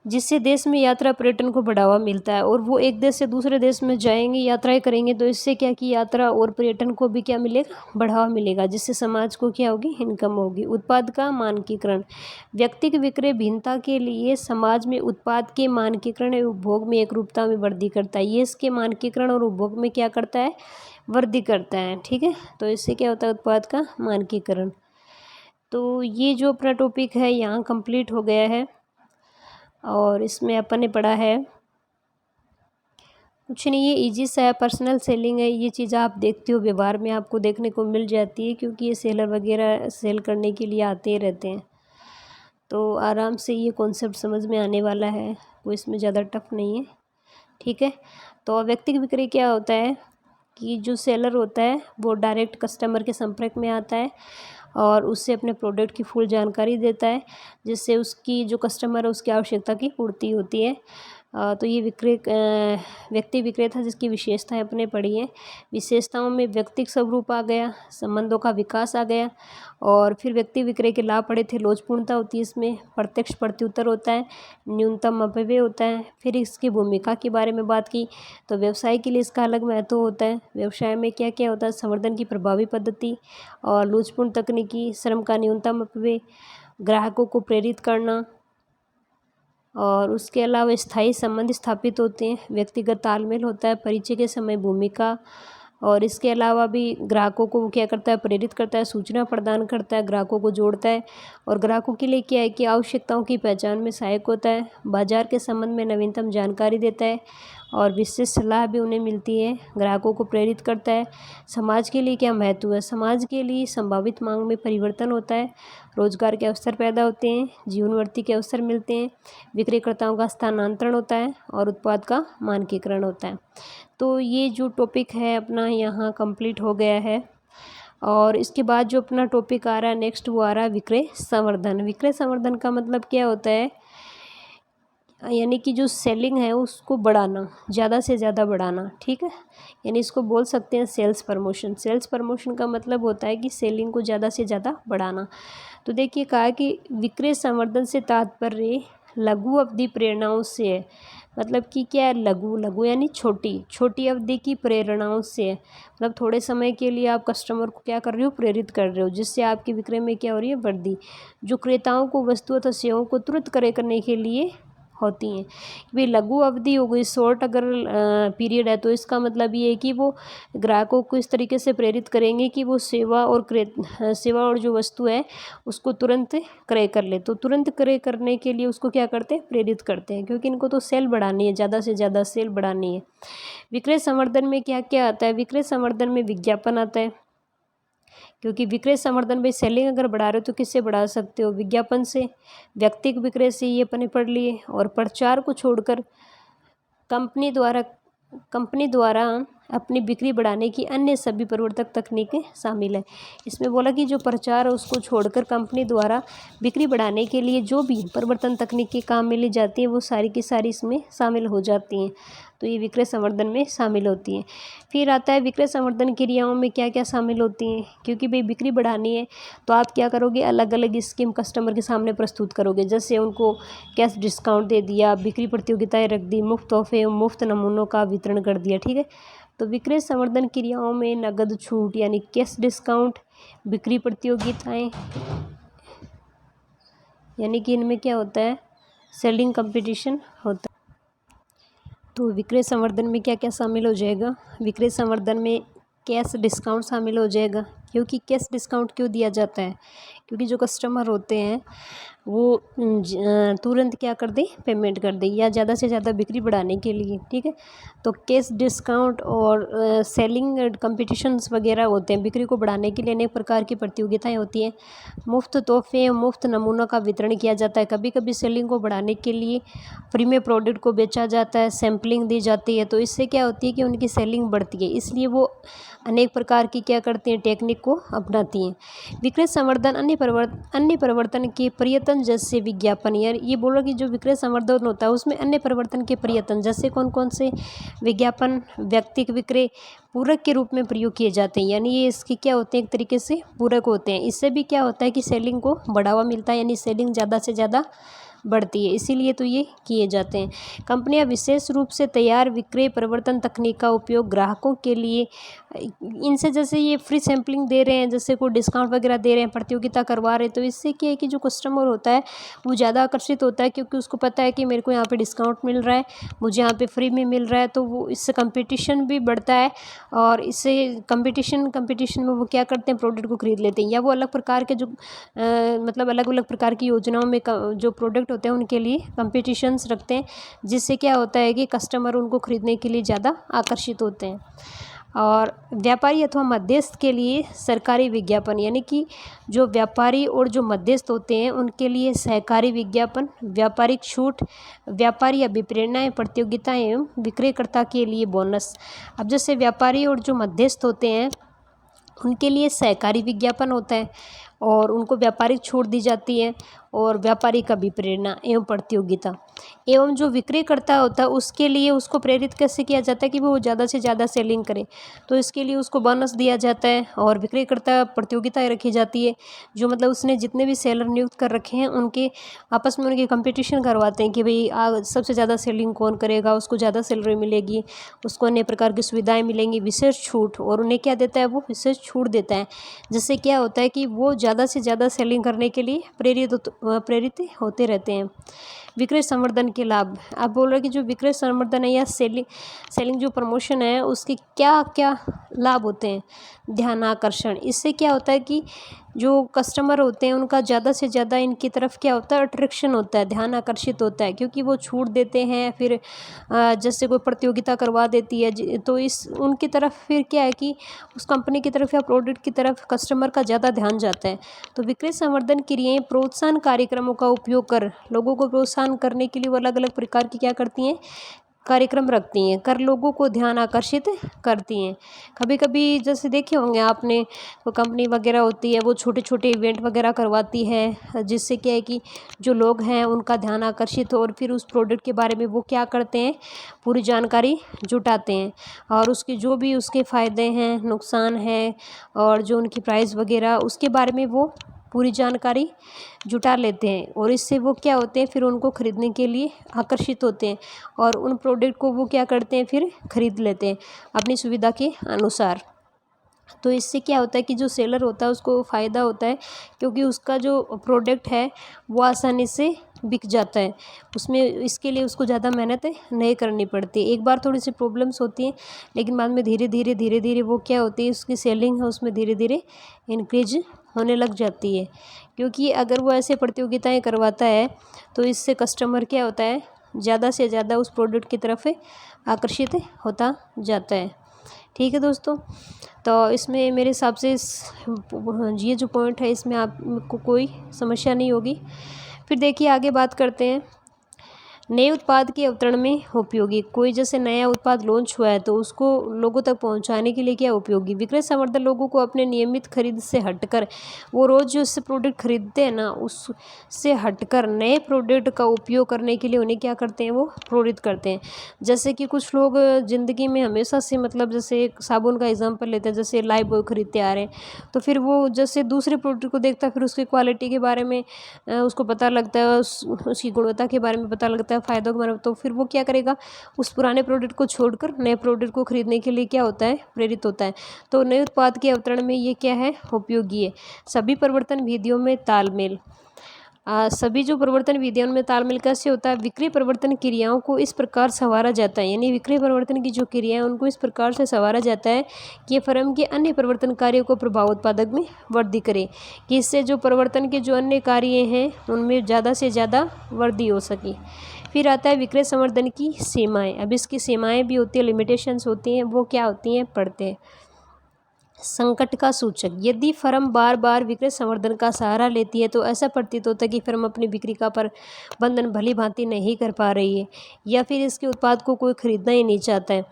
जिससे देश में यात्रा पर्यटन को बढ़ावा मिलता है। और वो एक देश से दूसरे देश में जाएंगे, यात्राएं करेंगे, तो इससे क्या कि यात्रा और पर्यटन को भी क्या मिलेगा, बढ़ावा मिलेगा, जिससे समाज को क्या होगी, इनकम होगी। उत्पाद का मानकीकरण, व्यक्तिगत विक्रय भिन्नता के लिए समाज में उत्पाद के मानकीकरण एवं उपभोग में एकरूपता में वृद्धि करता है। ये इसके मानकीकरण और उपभोग में क्या करता है, वृद्धि करता है। ठीक है, तो इससे क्या होता है, उत्पाद का मानकीकरण। तो ये जो अपना टॉपिक है यहाँ कंप्लीट हो गया है, और इसमें अपन ने पढ़ा है कुछ नहीं, ये इजी सा है, पर्सनल सेलिंग है। ये चीज़ आप देखते हो, व्यवहार में आपको देखने को मिल जाती है, क्योंकि ये सेलर वगैरह सेल करने के लिए आते ही रहते हैं। तो आराम से ये कॉन्सेप्ट समझ में आने वाला है, कोई इसमें ज़्यादा टफ नहीं है। ठीक है, तो व्यक्तिगत विक्रय क्या होता है कि जो सेलर होता है वो डायरेक्ट कस्टमर के संपर्क में आता है और उससे अपने प्रोडक्ट की फुल जानकारी देता है, जिससे उसकी जो कस्टमर है उसकी आवश्यकता की पूर्ति होती है। तो ये व्यक्ति विक्रेता जिसकी विशेषताएं अपने पढ़ी हैं। विशेषताओं में व्यक्तिगत स्वरूप आ गया, संबंधों का विकास आ गया, और फिर व्यक्ति विक्रय के लाभ पढ़े थे। लोचपूर्णता होती है इसमें, प्रत्यक्ष प्रत्युत्तर होता है, न्यूनतम अपव्यय होता है। फिर इसकी भूमिका के बारे में बात की, तो व्यवसाय के लिए इसका अलग महत्व होता है। व्यवसाय में क्या क्या होता है, संवर्धन की प्रभावी पद्धति और लोचपूर्ण तकनीकी, श्रम का न्यूनतम अपव्यय, ग्राहकों को प्रेरित करना, और उसके अलावा स्थायी संबंध स्थापित होते हैं, व्यक्तिगत तालमेल होता है, परिचय के समय भूमिका, और इसके अलावा भी ग्राहकों को वो क्या करता है, प्रेरित करता है, सूचना प्रदान करता है, ग्राहकों को जोड़ता है, और ग्राहकों के लिए क्या है कि आवश्यकताओं की पहचान में सहायक होता है, बाजार के संबंध में नवीनतम जानकारी देता है, और विशेष सलाह भी उन्हें मिलती है, ग्राहकों को प्रेरित करता है। समाज के लिए क्या महत्व है, समाज के लिए संभावित मांग में परिवर्तन होता है, रोजगार के अवसर पैदा होते हैं, जीवन वृत्ति के अवसर मिलते हैं, विक्रेताओं का स्थानांतरण होता है, और उत्पाद का मानकीकरण होता है। तो ये जो टॉपिक है अपना यहाँ कंप्लीट हो गया है। और इसके बाद जो अपना टॉपिक आ रहा है नेक्स्ट, वो आ रहा है विक्रय संवर्धन। विक्रय संवर्धन का मतलब क्या होता है, यानी कि जो सेलिंग है उसको बढ़ाना, ज़्यादा से ज़्यादा बढ़ाना। ठीक है, यानी इसको बोल सकते हैं सेल्स प्रमोशन। सेल्स प्रमोशन का मतलब होता है कि सेलिंग को ज़्यादा से ज़्यादा बढ़ाना। तो देखिए कहा कि विक्रय संवर्धन से तात्पर्य लघु अवधि प्रेरणाओं से है। मतलब कि क्या है, लघु, लघु यानी छोटी, छोटी अवधि की प्रेरणाओं से है। मतलब थोड़े समय के लिए आप कस्टमर को क्या कर रहे हो, प्रेरित कर रहे हो, जिससे आपकी विक्रय में क्या हो रही है, वृद्धि। जो क्रेताओं को वस्तु अथवा सेवाओं को तुरंत क्रय करने के लिए होती हैं। भाई लघु अवधि हो गई, शॉर्ट अगर पीरियड है, तो इसका मतलब ये है कि वो ग्राहकों को इस तरीके से प्रेरित करेंगे कि वो सेवा और जो वस्तु है उसको तुरंत क्रय कर ले। तो तुरंत क्रय करने के लिए उसको क्या करते हैं, प्रेरित करते हैं, क्योंकि इनको तो सेल बढ़ानी है, ज़्यादा से ज़्यादा सेल बढ़ानी है। विक्रय संवर्धन में क्या क्या आता है, विक्रय संवर्धन में विज्ञापन आता है, क्योंकि विक्रय संवर्धन में सेलिंग अगर बढ़ा रहे हो तो किससे बढ़ा सकते हो, विज्ञापन से, व्यक्तिगत विक्रय से, ये अपने पढ़ लिए। और प्रचार को छोड़कर कंपनी द्वारा अपनी बिक्री बढ़ाने की अन्य सभी प्रवर्तक तकनीकें शामिल है। इसमें बोला कि जो प्रचार है उसको छोड़कर कंपनी द्वारा बिक्री बढ़ाने के लिए जो भी परिवर्तन तकनीकी काम में ली जाती है वो सारी की सारी इसमें शामिल हो जाती हैं। तो ये विक्रय संवर्धन में शामिल होती हैं। फिर आता है विक्रय संवर्धन क्रियाओं में क्या क्या शामिल होती हैं, क्योंकि भाई बिक्री बढ़ानी है तो आप क्या करोगे, अलग अलग स्कीम कस्टमर के सामने प्रस्तुत करोगे। जैसे उनको कैश डिस्काउंट दे दिया, बिक्री प्रतियोगिताएं रख दी, मुफ्त तोहफे, मुफ्त नमूनों का वितरण कर दिया, ठीक है। तो विक्रय संवर्धन क्रियाओं में नगद छूट यानी कैश डिस्काउंट, बिक्री प्रतियोगिताएं, यानी कि इनमें क्या होता है, सेलिंग कंपटीशन होता है। तो विक्रय संवर्धन में क्या क्या शामिल हो जाएगा, विक्रय संवर्धन में कैश डिस्काउंट शामिल हो जाएगा। क्योंकि कैश डिस्काउंट क्यों दिया जाता है, क्योंकि जो कस्टमर होते हैं वो तुरंत क्या कर दे, पेमेंट कर दे, या ज़्यादा से ज़्यादा बिक्री बढ़ाने के लिए, ठीक है। तो कैश डिस्काउंट और सेलिंग कंपटीशंस वगैरह होते हैं, बिक्री को बढ़ाने के लिए अनेक प्रकार की प्रतियोगिताएं होती हैं। मुफ्त तोहफे, मुफ्त नमूनों का वितरण किया जाता है। कभी कभी सेलिंग को बढ़ाने के लिए फ्री में प्रोडक्ट को बेचा जाता है, सैम्पलिंग दी जाती है। तो इससे क्या होती है कि उनकी सेलिंग बढ़ती है, इसलिए वो अनेक प्रकार की क्या करती हैं, टेक्निक को अपनाती हैं। विक्रय संवर्धन अन्य परिवर्तन के प्रयत्न जैसे विज्ञापन, यार ये बोलो कि जो विक्रय संवर्धन होता है उसमें अन्य परिवर्तन के प्रयत्न जैसे कौन कौन से, विज्ञापन, व्यक्तिगत विक्रय पूरक के रूप में प्रयोग किए जाते हैं। यानी ये इसके क्या होते हैं, एक तरीके से पूरक होते हैं। इससे भी क्या होता है कि सेलिंग को बढ़ावा मिलता है, यानी सेलिंग ज़्यादा से ज़्यादा बढ़ती है, इसीलिए तो ये किए जाते हैं। कंपनियां विशेष रूप से तैयार विक्रय परिवर्तन तकनीक का उपयोग ग्राहकों के लिए, इनसे जैसे ये फ्री सैम्पलिंग दे रहे हैं, जैसे कोई डिस्काउंट वगैरह दे रहे हैं, प्रतियोगिता करवा रहे हैं, तो इससे क्या है कि जो कस्टमर होता है वो ज़्यादा आकर्षित होता है, क्योंकि उसको पता है कि मेरे को यहाँ पे डिस्काउंट मिल रहा है, मुझे यहाँ पे फ्री में मिल रहा है। तो वो इससे कंपटीशन भी बढ़ता है, और इससे कंपटीशन में वो क्या करते हैं, प्रोडक्ट को खरीद लेते हैं, या वो अलग प्रकार के जो मतलब अलग अलग प्रकार की योजनाओं में जो प्रोडक्ट होते हैं उनके लिए कंपटीशंस रखते हैं, जिससे क्या होता है कि कस्टमर उनको खरीदने के लिए ज़्यादा आकर्षित होते हैं। और व्यापारी अथवा मध्यस्थ के लिए सरकारी विज्ञापन, यानी कि जो व्यापारी और जो मध्यस्थ होते हैं उनके लिए सहकारी विज्ञापन, व्यापारिक छूट, व्यापारी अभिप्रेरणाएं, प्रतियोगिताएं एवं विक्रयकर्ता के लिए बोनस। अब जैसे व्यापारी और जो मध्यस्थ होते हैं उनके लिए सहकारी विज्ञापन होता है और उनको व्यापारिक छूट दी जाती है, और व्यापारिक अभिप्रेरणा एवं प्रतियोगिता। एवं जो विक्रयकर्ता होता है उसके लिए उसको प्रेरित कैसे किया जाता है कि वो ज़्यादा से ज़्यादा सेलिंग करे, तो इसके लिए उसको बोनस दिया जाता है। और विक्रयकर्ता प्रतियोगिताएं रखी जाती है, जो मतलब उसने जितने भी सेलर नियुक्त कर रखे हैं उनके आपस में उनके कंपटीशन करवाते हैं कि भाई सबसे ज़्यादा सेलिंग कौन करेगा, उसको ज़्यादा सैलरी मिलेगी, उसको अन्य प्रकार की सुविधाएँ मिलेंगी, विशेष छूट। और उन्हें क्या देता है, वो विशेष छूट देता है, जिससे क्या होता है कि वो ज़्यादा से ज़्यादा सेलिंग करने के लिए प्रेरित होते रहते हैं। विक्रय संवर्धन के लाभ, आप बोल रहे हैं कि जो विक्रय संवर्धन है या सेलिंग जो प्रमोशन है उसके क्या क्या लाभ होते हैं। ध्यान आकर्षण, इससे क्या होता है कि जो कस्टमर होते हैं उनका ज़्यादा से ज़्यादा इनकी तरफ क्या होता है, अट्रैक्शन होता है, ध्यान आकर्षित होता है, क्योंकि वो छूट देते हैं। फिर जैसे कोई प्रतियोगिता करवा देती है तो इस उनकी तरफ फिर क्या है कि उस कंपनी की तरफ या प्रोडक्ट की तरफ कस्टमर का ज़्यादा ध्यान जाता है। तो विक्रय संवर्धन क्रियाएं प्रोत्साहन कार्यक्रमों का उपयोग कर लोगों को प्रोत्साहन करने के लिए वो अलग अलग प्रकार की क्या करती हैं, कार्यक्रम रखती हैं, कर लोगों को ध्यान आकर्षित करती हैं। कभी कभी जैसे देखे होंगे आपने, वो कंपनी वगैरह होती है वो छोटे छोटे इवेंट वगैरह करवाती है, जिससे क्या है कि जो लोग हैं उनका ध्यान आकर्षित हो, और फिर उस प्रोडक्ट के बारे में वो क्या करते हैं, पूरी जानकारी जुटाते हैं, और उसके जो भी उसके फ़ायदे हैं, नुकसान हैं, और जो उनकी प्राइस वगैरह उसके बारे में वो पूरी जानकारी जुटा लेते हैं और इससे वो क्या होते हैं, फिर उनको खरीदने के लिए आकर्षित होते हैं और उन प्रोडक्ट को वो क्या करते हैं, फिर खरीद लेते हैं अपनी सुविधा के अनुसार। तो इससे क्या होता है कि जो सेलर होता है उसको फ़ायदा होता है, क्योंकि उसका जो प्रोडक्ट है वो आसानी से बिक जाता है। उसमें इसके लिए उसको ज़्यादा मेहनत नहीं करनी पड़ती। एक बार थोड़ी सी प्रॉब्लम्स होती हैं, लेकिन बाद में धीरे धीरे वो क्या होती है, उसकी सेलिंग है उसमें धीरे धीरे इंक्रीज होने लग जाती है। क्योंकि अगर वो ऐसे प्रतियोगिताएं करवाता है तो इससे कस्टमर क्या होता है, ज़्यादा से ज़्यादा उस प्रोडक्ट की तरफ आकर्षित होता जाता है। ठीक है दोस्तों, तो इसमें मेरे हिसाब से ये जो पॉइंट है इसमें आपको कोई समस्या नहीं होगी। फिर देखिए आगे बात करते हैं नए उत्पाद के अवतरण में उपयोगी। कोई जैसे नया उत्पाद लॉन्च हुआ है तो उसको लोगों तक पहुंचाने के लिए क्या उपयोगी। विक्रय संवर्धन लोगों को अपने नियमित खरीद से हटकर, वो रोज़ जो उससे प्रोडक्ट खरीदते हैं ना, उससे हटकर नए प्रोडक्ट का उपयोग करने के लिए उन्हें क्या करते हैं, वो प्रेरित करते हैं। जैसे कि कुछ लोग ज़िंदगी में हमेशा से मतलब जैसे एक साबुन का एग्जाम्पल लेते हैं, जैसे लाइफ बॉय खरीदते आ रहे हैं तो फिर वो जैसे दूसरे प्रोडक्ट को देखता है, फिर उसकी क्वालिटी के बारे में उसको पता लगता है, उसकी गुणवत्ता के बारे में पता लगता है, फ़ायदों के बारे में, तो फिर वो क्या करेगा, उस पुराने प्रोडक्ट को छोड़कर नए प्रोडक्ट को खरीदने के लिए क्या होता है, प्रेरित होता है। तो नए उत्पाद के अवतरण में ये क्या है, उपयोगी है। सभी परिवर्तन विधियों में तालमेल। सभी जो परिवर्तन विधियों में तालमेल कैसे होता है, विक्रय परिवर्तन क्रियाओं को इस प्रकार संवारा जाता है, यानी विक्रय परिवर्तन की जो क्रियाएं उनको इस प्रकार से संवारा जाता है कि ये फर्म के अन्य परिवर्तन कार्यों को प्रभाव उत्पादक में वृद्धि करे, कि इससे जो परिवर्तन के जो अन्य कार्य हैं उनमें ज़्यादा से ज़्यादा वृद्धि हो सके। फिर आता है विक्रय संवर्धन की सीमाएं। अब इसकी सीमाएं भी होती है, लिमिटेशंस होती हैं, वो क्या होती हैं, पढ़ते हैं। संकट का सूचक। यदि फर्म बार बार विक्रय संवर्धन का सहारा लेती है तो ऐसा प्रतीत होता है कि फर्म अपनी बिक्री का प्रबंधन भली भांति नहीं कर पा रही है, या फिर इसके उत्पाद को कोई खरीदना ही नहीं चाहता है।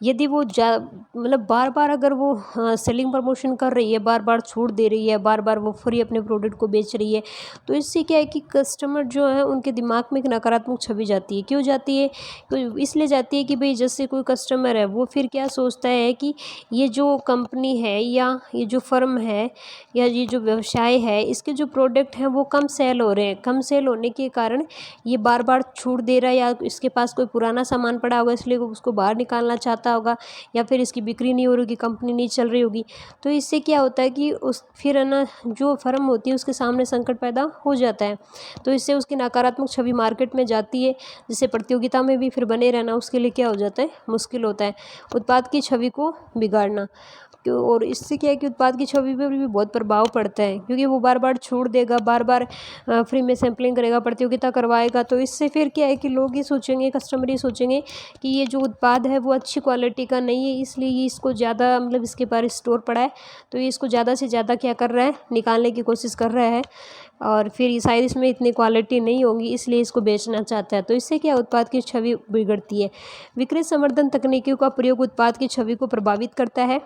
यदि वो मतलब बार बार अगर वो सेलिंग प्रमोशन कर रही है, बार बार छूट दे रही है, बार बार वो फ्री अपने प्रोडक्ट को बेच रही है, तो इससे क्या है कि कस्टमर जो है उनके दिमाग में एक नकारात्मक छवि जाती है। क्यों जाती है, तो इसलिए जाती है कि भाई जैसे कोई कस्टमर है वो फिर क्या सोचता है कि ये जो कंपनी है या ये जो फर्म है या ये जो व्यवसाय है, इसके जो प्रोडक्ट हैं वो कम सेल हो रहे हैं। कम सेल होने के कारण ये बार बार छूट दे रहा है, या इसके पास कोई पुराना सामान पड़ा होगा इसलिए वो उसको बाहर निकालना चाहता होगा, या फिर इसकी बिक्री नहीं हो रही होगी, कंपनी नहीं चल रही होगी। तो इससे क्या होता है कि उस फिर है ना, जो फर्म होती है उसके सामने संकट पैदा हो जाता है। तो इससे उसकी नकारात्मक छवि मार्केट में जाती है, जिससे प्रतियोगिता में भी फिर बने रहना उसके लिए क्या हो जाता है, मुश्किल होता है। उत्पाद की छवि को बिगाड़ना, और इससे क्या है कि उत्पाद की छवि पर भी बहुत प्रभाव पड़ता है, क्योंकि वो बार बार छूट देगा, बार बार फ्री में सैम्पलिंग करेगा, प्रतियोगिता करवाएगा। तो इससे फिर क्या है कि लोग ये सोचेंगे, कस्टमर ये सोचेंगे कि ये जो उत्पाद है वो अच्छी क्वालिटी का नहीं है, इसलिए ये इसको ज़्यादा मतलब इसके पास स्टोर पड़ा है, तो ये इसको ज़्यादा से ज़्यादा क्या कर रहा है, निकालने की कोशिश कर रहा है, और फिर ये शायद इसमें इतनी क्वालिटी नहीं होगी इसलिए इसको बेचना चाहता है। तो इससे क्या उत्पाद की छवि बिगड़ती है। विक्रय संवर्धन तकनीकों का प्रयोग उत्पाद की छवि को प्रभावित करता है।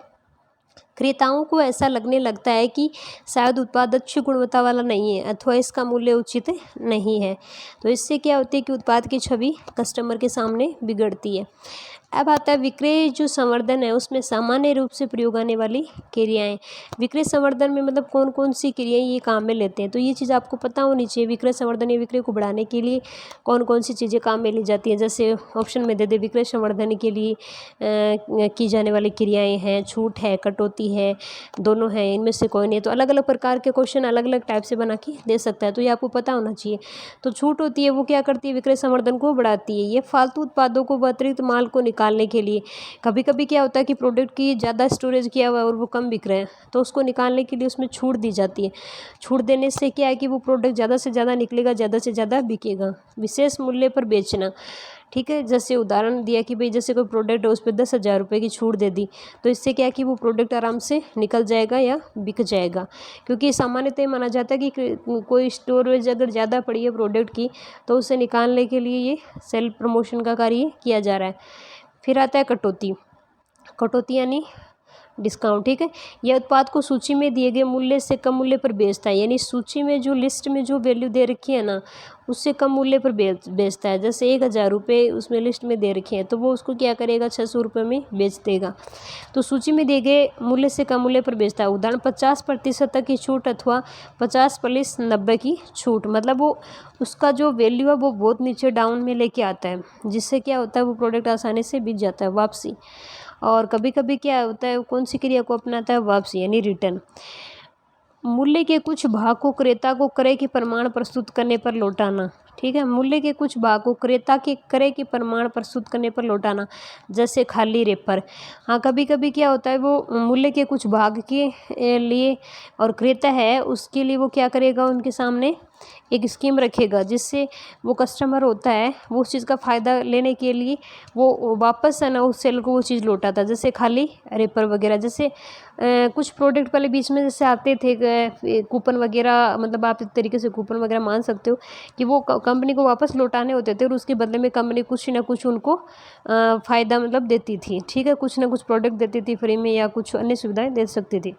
क्रेताओं को ऐसा लगने लगता है कि शायद उत्पाद अच्छी गुणवत्ता वाला नहीं है अथवा इसका मूल्य उचित नहीं है। तो इससे क्या होती है कि उत्पाद की छवि कस्टमर के सामने बिगड़ती है। अब आता है विक्रय जो संवर्धन है उसमें सामान्य रूप से प्रयोग आने वाली क्रियाएं। विक्रय संवर्धन में मतलब कौन कौन सी क्रियाएं ये काम में लेते हैं, तो ये चीज़ आपको पता होनी चाहिए। विक्रय संवर्धन या विक्रय को बढ़ाने के लिए कौन कौन सी चीज़ें काम में ली जाती हैं। जैसे ऑप्शन में दे दे, विक्रय संवर्धन के लिए की जाने वाली क्रियाएं हैं, छूट है, कटौती है, दोनों है, इनमें से कोई नहीं। तो अलग अलग प्रकार के क्वेश्चन अलग अलग टाइप से बना के दे सकता है, तो ये आपको पता होना चाहिए। तो छूट होती है वो क्या करती है, विक्रय संवर्धन को बढ़ाती है। ये फालतू उत्पादों को, अतिरिक्त माल को निकालने के लिए, कभी कभी क्या होता है कि प्रोडक्ट की ज़्यादा स्टोरेज किया हुआ है और वो कम बिक रहे हैं, तो उसको निकालने के लिए उसमें छूट दी जाती है। छूट देने से क्या है कि वो प्रोडक्ट ज़्यादा से ज़्यादा निकलेगा, ज़्यादा से ज़्यादा बिकेगा। विशेष मूल्य पर बेचना, ठीक है, जैसे उदाहरण दिया कि भाई जैसे कोई प्रोडक्ट है उस पर 10,000 रुपये की छूट दे दी, तो इससे क्या है कि वो प्रोडक्ट आराम से निकल जाएगा या बिक जाएगा। क्योंकि सामान्यतः माना जाता है कि कोई स्टोरेज अगर ज़्यादा पड़ी है प्रोडक्ट की तो उसे निकालने के लिए ये सेल्फ प्रमोशन का कार्य किया जा रहा है। फिर आता है कटौती। कटौती यानी डिस्काउंट, ठीक है। यह उत्पाद को सूची में दिए गए मूल्य से कम मूल्य पर बेचता है, यानी सूची में जो लिस्ट में जो वैल्यू दे रखी है ना, उससे कम मूल्य पर बेचता है। जैसे 1000 रुपये उसमें लिस्ट में दे रखे हैं, तो वो उसको क्या करेगा, 600 रुपये में बेच देगा। तो सूची में दिए गए मूल्य से कम मूल्य पर बेचता है। उदाहरण 50% तक की छूट अथवा 50+90 की छूट, मतलब वो उसका जो वैल्यू है वो बहुत नीचे डाउन में लेके आता है, जिससे क्या होता है वो प्रोडक्ट आसानी से बिक जाता है, वापसी। और कभी कभी क्या होता है, कौन सी क्रिया को अपनाता है, वापसी यानी रिटर्न। मूल्य के कुछ भाग को क्रेता को क्रय के प्रमाण प्रस्तुत करने पर लौटाना, ठीक है। मूल्य के कुछ भाग को क्रेता के क्रय के प्रमाण प्रस्तुत करने पर लौटाना, जैसे खाली रेपर। हाँ, कभी कभी क्या होता है, वो मूल्य के कुछ भाग के लिए और क्रेता है उसके लिए वो क्या करेगा, उनके सामने एक स्कीम रखेगा, जिससे वो कस्टमर होता है वो उस चीज़ का फ़ायदा लेने के लिए वो वापस है ना उस सेल को वो चीज़ लौटाता है, जैसे खाली रेपर वगैरह। जैसे कुछ प्रोडक्ट पहले बीच में जैसे आते थे कूपन वगैरह, मतलब आप एक तरीके से कूपन वगैरह मान सकते हो कि वो कंपनी को वापस लौटाने होते थे, और उसके बदले में कंपनी कुछ ना कुछ उनको फ़ायदा मतलब देती थी, ठीक है। कुछ ना कुछ प्रोडक्ट देती थी फ्री में, या कुछ अन्य सुविधाएं दे सकती थी।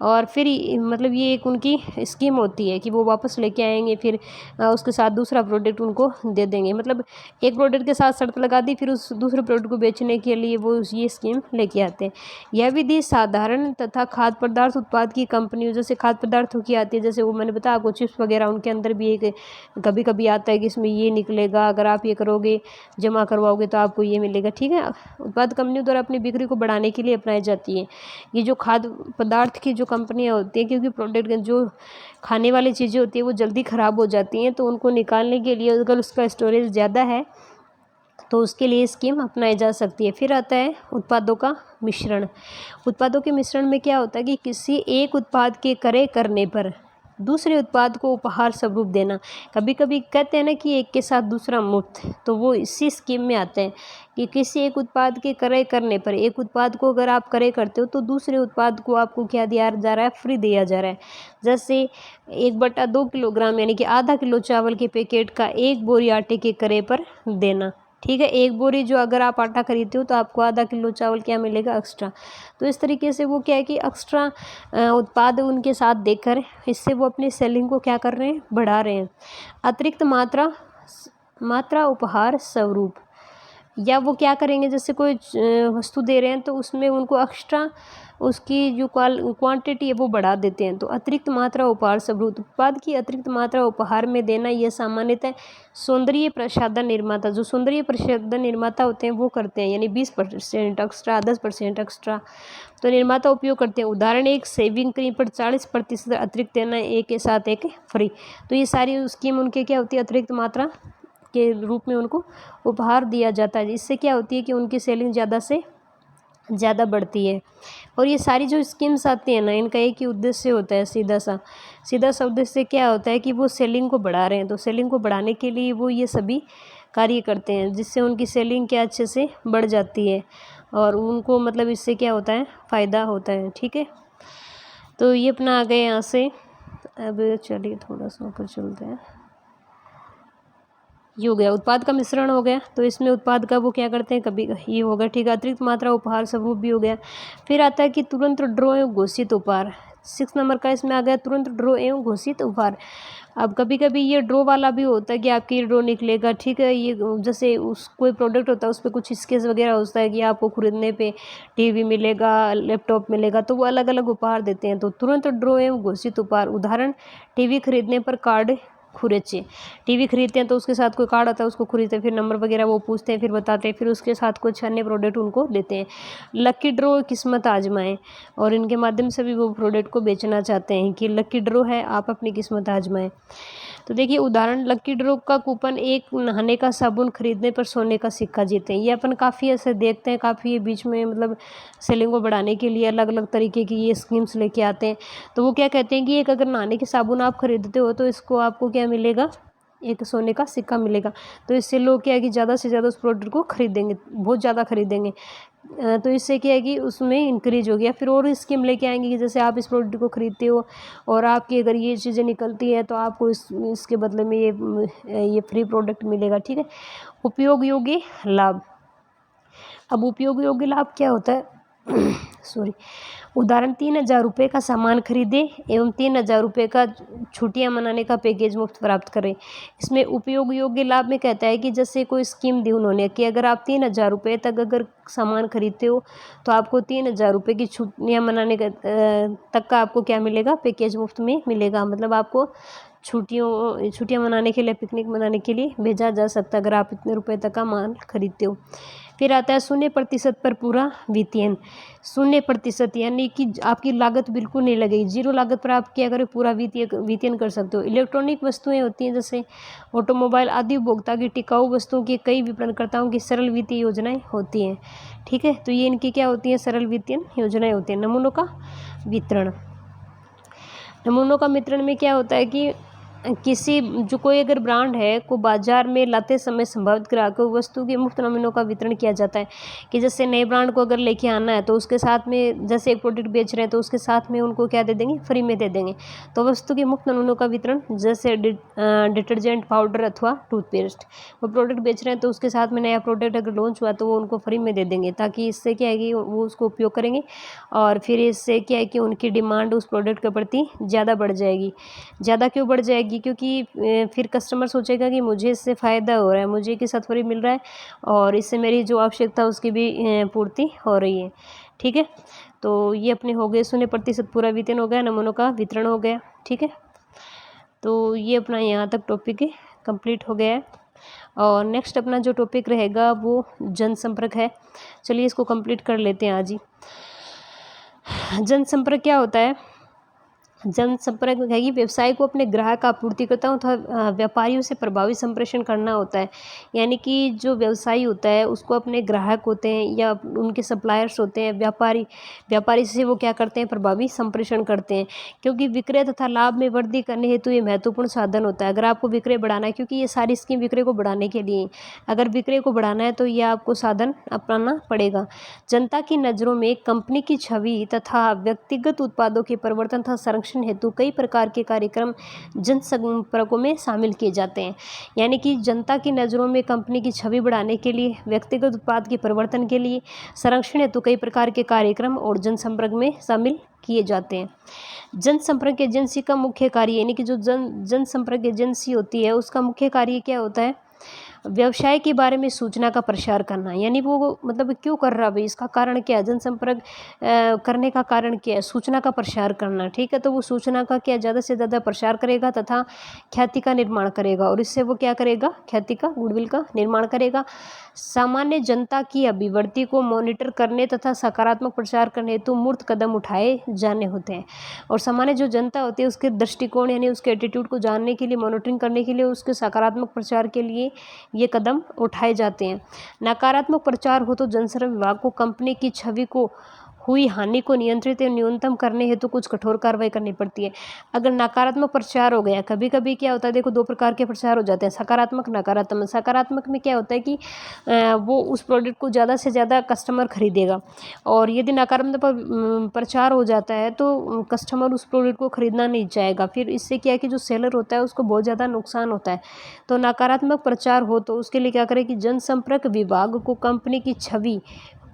और फिर मतलब ये एक उनकी स्कीम होती है कि वो वापस लेके आएंगे, फिर उसके साथ दूसरा प्रोडक्ट उनको दे देंगे। मतलब एक प्रोडक्ट के साथ शर्त लगा दी, फिर उस दूसरे प्रोडक्ट को बेचने के लिए वो ये स्कीम लेके आते हैं। यह विधि साधारण तथा खाद्य पदार्थ उत्पाद की कंपनियों, जैसे खाद्य पदार्थों की आती है, जैसे वो मैंने बताया आपको चिप्स वगैरह, उनके अंदर भी एक कभी कभी आता है कि इसमें ये निकलेगा, अगर आप ये करोगे, जमा करवाओगे तो आपको ये मिलेगा, ठीक है। उत्पाद कंपनियों द्वारा अपनी बिक्री को बढ़ाने के लिए अपनाई जाती है ये जो खाद्य पदार्थ की जो कंपनियां होती हैं, क्योंकि प्रोडक्ट जो खाने वाली चीज़ें होती है वो जल्दी ख़राब हो जाती हैं, तो उनको निकालने के लिए अगर उसका स्टोरेज ज़्यादा है तो उसके लिए स्कीम अपनाई जा सकती है। फिर आता है उत्पादों का मिश्रण। उत्पादों के मिश्रण में क्या होता है कि किसी एक उत्पाद के क्रय करने पर दूसरे उत्पाद को उपहार स्वरूप देना। कभी कभी कहते हैं ना कि एक के साथ दूसरा मुफ्त, तो वो इसी स्कीम में आते हैं कि किसी एक उत्पाद के क्रय करने पर, एक उत्पाद को अगर आप क्रय करते हो तो दूसरे उत्पाद को आपको क्या दिया जा रहा है, फ्री दिया जा रहा है। जैसे 1/2 किलोग्राम यानी कि आधा किलो चावल के पैकेट का 1 बोरी आटे के क्रय पर देना, ठीक है। 1 बोरी जो अगर आप आटा खरीदते हो तो आपको आधा किलो चावल क्या मिलेगा, एक्स्ट्रा। तो इस तरीके से वो क्या है कि एक्स्ट्रा उत्पाद उनके साथ देकर इससे वो अपनी सेलिंग को क्या कर रहे हैं, बढ़ा रहे हैं। अतिरिक्त मात्रा उपहार स्वरूप, या वो क्या करेंगे, जैसे कोई वस्तु दे रहे हैं तो उसमें उनको एक्स्ट्रा उसकी जो क्वांटिटी है वो बढ़ा देते हैं। तो अतिरिक्त मात्रा उपहार स्वरूप, उत्पाद की अतिरिक्त मात्रा उपहार में देना, यह सामान्यतः सौंदर्य प्रसाधन निर्माता, जो सौंदर्य प्रसाधन निर्माता होते हैं वो करते हैं, यानी 20% एक्स्ट्रा, 10% एक्स्ट्रा तो निर्माता उपयोग करते हैं। उदाहरण, एक सेविंग क्रीम पर 40% अतिरिक्त देना, एक के साथ एक फ्री। तो ये सारी स्कीम उनके क्या होती है, अतिरिक्त मात्रा के रूप में उनको उपहार दिया जाता है। इससे क्या होती है कि उनकी सेलिंग ज़्यादा से ज़्यादा बढ़ती है। और ये सारी जो स्कीम्स आती हैं ना, इनका एक ही उद्देश्य होता है, सीधा सा उद्देश्य क्या होता है कि वो सेलिंग को बढ़ा रहे हैं, तो सेलिंग को बढ़ाने के लिए वो ये सभी कार्य करते हैं, जिससे उनकी सेलिंग क्या अच्छे से बढ़ जाती है, और उनको मतलब इससे क्या होता है, फ़ायदा होता है, ठीक है। तो ये अपना आ गए यहाँ से। अब चलिए थोड़ा सा ऊपर चलते हैं। ये हो गया, उत्पाद का मिश्रण हो गया। तो इसमें उत्पाद का वो क्या करते हैं, कभी ये हो गया, ठीक है। अतिरिक्त मात्रा उपहार स्वरूप भी हो गया। फिर आता है कि तुरंत ड्रॉ एवं घोषित उपहार। 6 नंबर का इसमें आ गया तुरंत ड्रॉ एवं घोषित उपहार। अब कभी कभी ये ड्रॉ वाला भी होता है कि आपकी ड्रॉ निकलेगा, ठीक है। ये जैसे उस कोई प्रोडक्ट होता है उस पर कुछ स्केच वगैरह होता है कि आपको खरीदने पे टीवी मिलेगा, लैपटॉप मिलेगा, तो वो अलग अलग उपहार देते हैं। तो तुरंत ड्रॉ एवं घोषित उपहार, उदाहरण, टीवी खरीदने पर कार्ड खुरेचे। टीवी खरीदते हैं तो उसके साथ कोई कार्ड आता है, उसको खरीदते हैं, फिर नंबर वगैरह वो पूछते हैं, फिर बताते हैं, फिर उसके साथ कुछ अन्य प्रोडक्ट उनको देते हैं। लकी ड्रॉ, किस्मत आजमाएं, और इनके माध्यम से भी वो प्रोडक्ट को बेचना चाहते हैं कि लकी ड्रॉ है, आप अपनी किस्मत आजमाएं। तो देखिए उदाहरण, लकी ड्रॉ का कूपन, एक नहाने का साबुन खरीदने पर सोने का सिक्का जीते हैं। ये अपन काफ़ी ऐसे देखते हैं, काफ़ी बीच में मतलब सेलिंग को बढ़ाने के लिए अलग अलग तरीके की ये स्कीम्स लेके आते हैं। तो वो क्या कहते हैं कि एक अगर नहाने के साबुन आप खरीदते हो तो इसको आपको क्या मिलेगा, एक सोने का सिक्का मिलेगा। तो इससे लोग क्या है कि ज़्यादा से ज़्यादा उस प्रोडक्ट को खरीदेंगे, बहुत ज़्यादा खरीदेंगे। तो इससे क्या है कि उसमें इंक्रीज हो गया। फिर और स्कीम लेके आएंगे कि जैसे आप इस प्रोडक्ट को खरीदते हो और आपकी अगर ये चीज़ें निकलती है तो आपको इसके बदले में ये फ्री प्रोडक्ट मिलेगा, ठीक है। उपयोग योग्य लाभ। अब उपयोग योग्य लाभ क्या होता है उदाहरण 3,000 रुपये का सामान खरीदे एवं 3,000 रुपये का छुट्टियां मनाने का पैकेज मुफ्त प्राप्त करें। इसमें उपयोग योग्य लाभ में कहता है कि जैसे कोई स्कीम दी उन्होंने कि अगर आप 3,000 रुपये तक अगर सामान खरीदते हो तो आपको 3,000 रुपये की छुट्टियां मनाने का तक का आपको क्या मिलेगा, पैकेज मुफ्त में मिलेगा। मतलब आपको छुट्टियां मनाने के लिए, पिकनिक मनाने के लिए भेजा जा सकता है अगर आप इतने रुपए तक का माल खरीदते हो। फिर आता है 0% पर पूरा वित्तीयन। 0% यानी कि आपकी लागत बिल्कुल नहीं लगेगी, 0 लागत पर आप क्या करें, पूरा वित्तीयन कर सकते हो। इलेक्ट्रॉनिक वस्तुएं होती हैं जैसे ऑटोमोबाइल आदि उपभोक्ता की टिकाऊ वस्तुओं की कई विपणनकर्ताओं की सरल वित्तीय योजनाएं होती हैं। ठीक है, तो ये इनकी क्या होती हैं, सरल वित्तीयन योजनाएं होती हैं। नमूनों का वितरण। नमूनों का वितरण में क्या होता है कि कोई अगर ब्रांड है को बाजार में लाते समय संभावित ग्राहकों को वस्तु के मुफ्त नमूनों का वितरण किया जाता है। कि जैसे नए ब्रांड को अगर लेके आना है तो उसके साथ में, जैसे एक प्रोडक्ट बेच रहे हैं तो उसके साथ में उनको क्या दे देंगे, फ्री में दे देंगे। तो वस्तु के मुफ्त नमूनों का वितरण, जैसे डिटर्जेंट पाउडर अथवा टूथपेस्ट, वो प्रोडक्ट बेच रहे हैं तो उसके साथ में नया प्रोडक्ट अगर लॉन्च हुआ तो वो उनको फ्री में दे देंगे, ताकि इससे क्या है कि वो उसको उपयोग करेंगे और फिर इससे क्या है कि उनकी डिमांड उस प्रोडक्ट के प्रति ज़्यादा बढ़ जाएगी। ज़्यादा क्यों बढ़ जाएगी, क्योंकि फिर कस्टमर सोचेगा कि मुझे इससे फ़ायदा हो रहा है, मुझे के साथ फ्री मिल रहा है और इससे मेरी जो आवश्यकता उसकी भी पूर्ति हो रही है। ठीक है, तो ये अपने हो गए 0% पूरा वितरण हो गया, नमूनों का वितरण हो गया। ठीक है, तो ये अपना यहाँ तक टॉपिक कंप्लीट हो गया है और नेक्स्ट अपना जो टॉपिक रहेगा वो जनसंपर्क है। चलिए इसको कंप्लीट कर लेते हैं आज ही। जनसंपर्क क्या होता है? जनसंपर्क है कि व्यवसाय को अपने ग्राहक, आपूर्तिकर्ताओं तथा व्यापारियों से प्रभावी संप्रेषण करना होता है। यानी कि जो व्यवसायी होता है उसको अपने ग्राहक होते हैं या उनके सप्लायर्स होते हैं, व्यापारी से वो क्या करते हैं, प्रभावी संप्रेषण करते हैं। क्योंकि विक्रय तथा लाभ में वृद्धि करने हेतु ये महत्वपूर्ण साधन होता है। अगर आपको विक्रय बढ़ाना है, क्योंकि ये सारी स्कीम विक्रय को बढ़ाने के लिए, अगर विक्रय को बढ़ाना है तो ये आपको साधन अपनाना पड़ेगा। जनता की नज़रों में कंपनी की छवि तथा व्यक्तिगत उत्पादों के परिवर्तन तथा संरक्षण हेतु कई प्रकार के कार्यक्रम जनसंपर्कों में शामिल किए जाते हैं। यानी कि जनता की नज़रों में कंपनी की छवि बढ़ाने के लिए, व्यक्तिगत उत्पाद के परिवर्तन के लिए, संरक्षण हेतु कई प्रकार के कार्यक्रम और जनसंपर्क में शामिल किए जाते हैं। जनसंपर्क एजेंसी का मुख्य कार्य, यानी कि जो जनसंपर्क एजेंसी होती है उसका मुख्य कार्य क्या होता है? व्यवसाय के बारे में सूचना का प्रसार करना। यानी वो मतलब क्यों कर रहा है भाई, इसका कारण क्या है, जनसंपर्क करने का कारण क्या है, सूचना का प्रसार करना। ठीक है, तो वो सूचना का क्या ज़्यादा से ज़्यादा प्रसार करेगा तथा ख्याति का निर्माण करेगा और इससे वो क्या करेगा, ख्याति का, गुडविल का निर्माण करेगा। सामान्य जनता की अभिवृद्धि को मॉनिटर करने तथा सकारात्मक प्रचार करने हेतु मूर्त कदम उठाए जाने होते हैं। और सामान्य जो जनता होती है उसके दृष्टिकोण यानी उसके एटीट्यूड को जानने के लिए, मॉनिटरिंग करने के लिए, उसके सकारात्मक प्रचार के लिए ये कदम उठाए जाते हैं। नकारात्मक प्रचार हो तो जनसंपर्क विभाग को कंपनी की छवि को हुई हानि को नियंत्रित एवं न्यूनतम करने हेतु कुछ कठोर कार्रवाई करनी पड़ती है। अगर नकारात्मक प्रचार हो गया, कभी कभी क्या होता है, देखो 2 प्रकार के प्रचार हो जाते हैं, सकारात्मक, नकारात्मक। सकारात्मक में क्या होता है कि वो उस प्रोडक्ट को ज़्यादा से ज़्यादा कस्टमर खरीदेगा और यदि नकारात्मक प्रचार हो जाता है तो कस्टमर उस प्रोडक्ट को खरीदना नहीं चाहेगा। फिर इससे क्या है कि जो सेलर होता है उसको बहुत ज़्यादा नुकसान होता है। तो नकारात्मक प्रचार हो तो उसके लिए क्या करें कि जनसंपर्क विभाग को कंपनी की छवि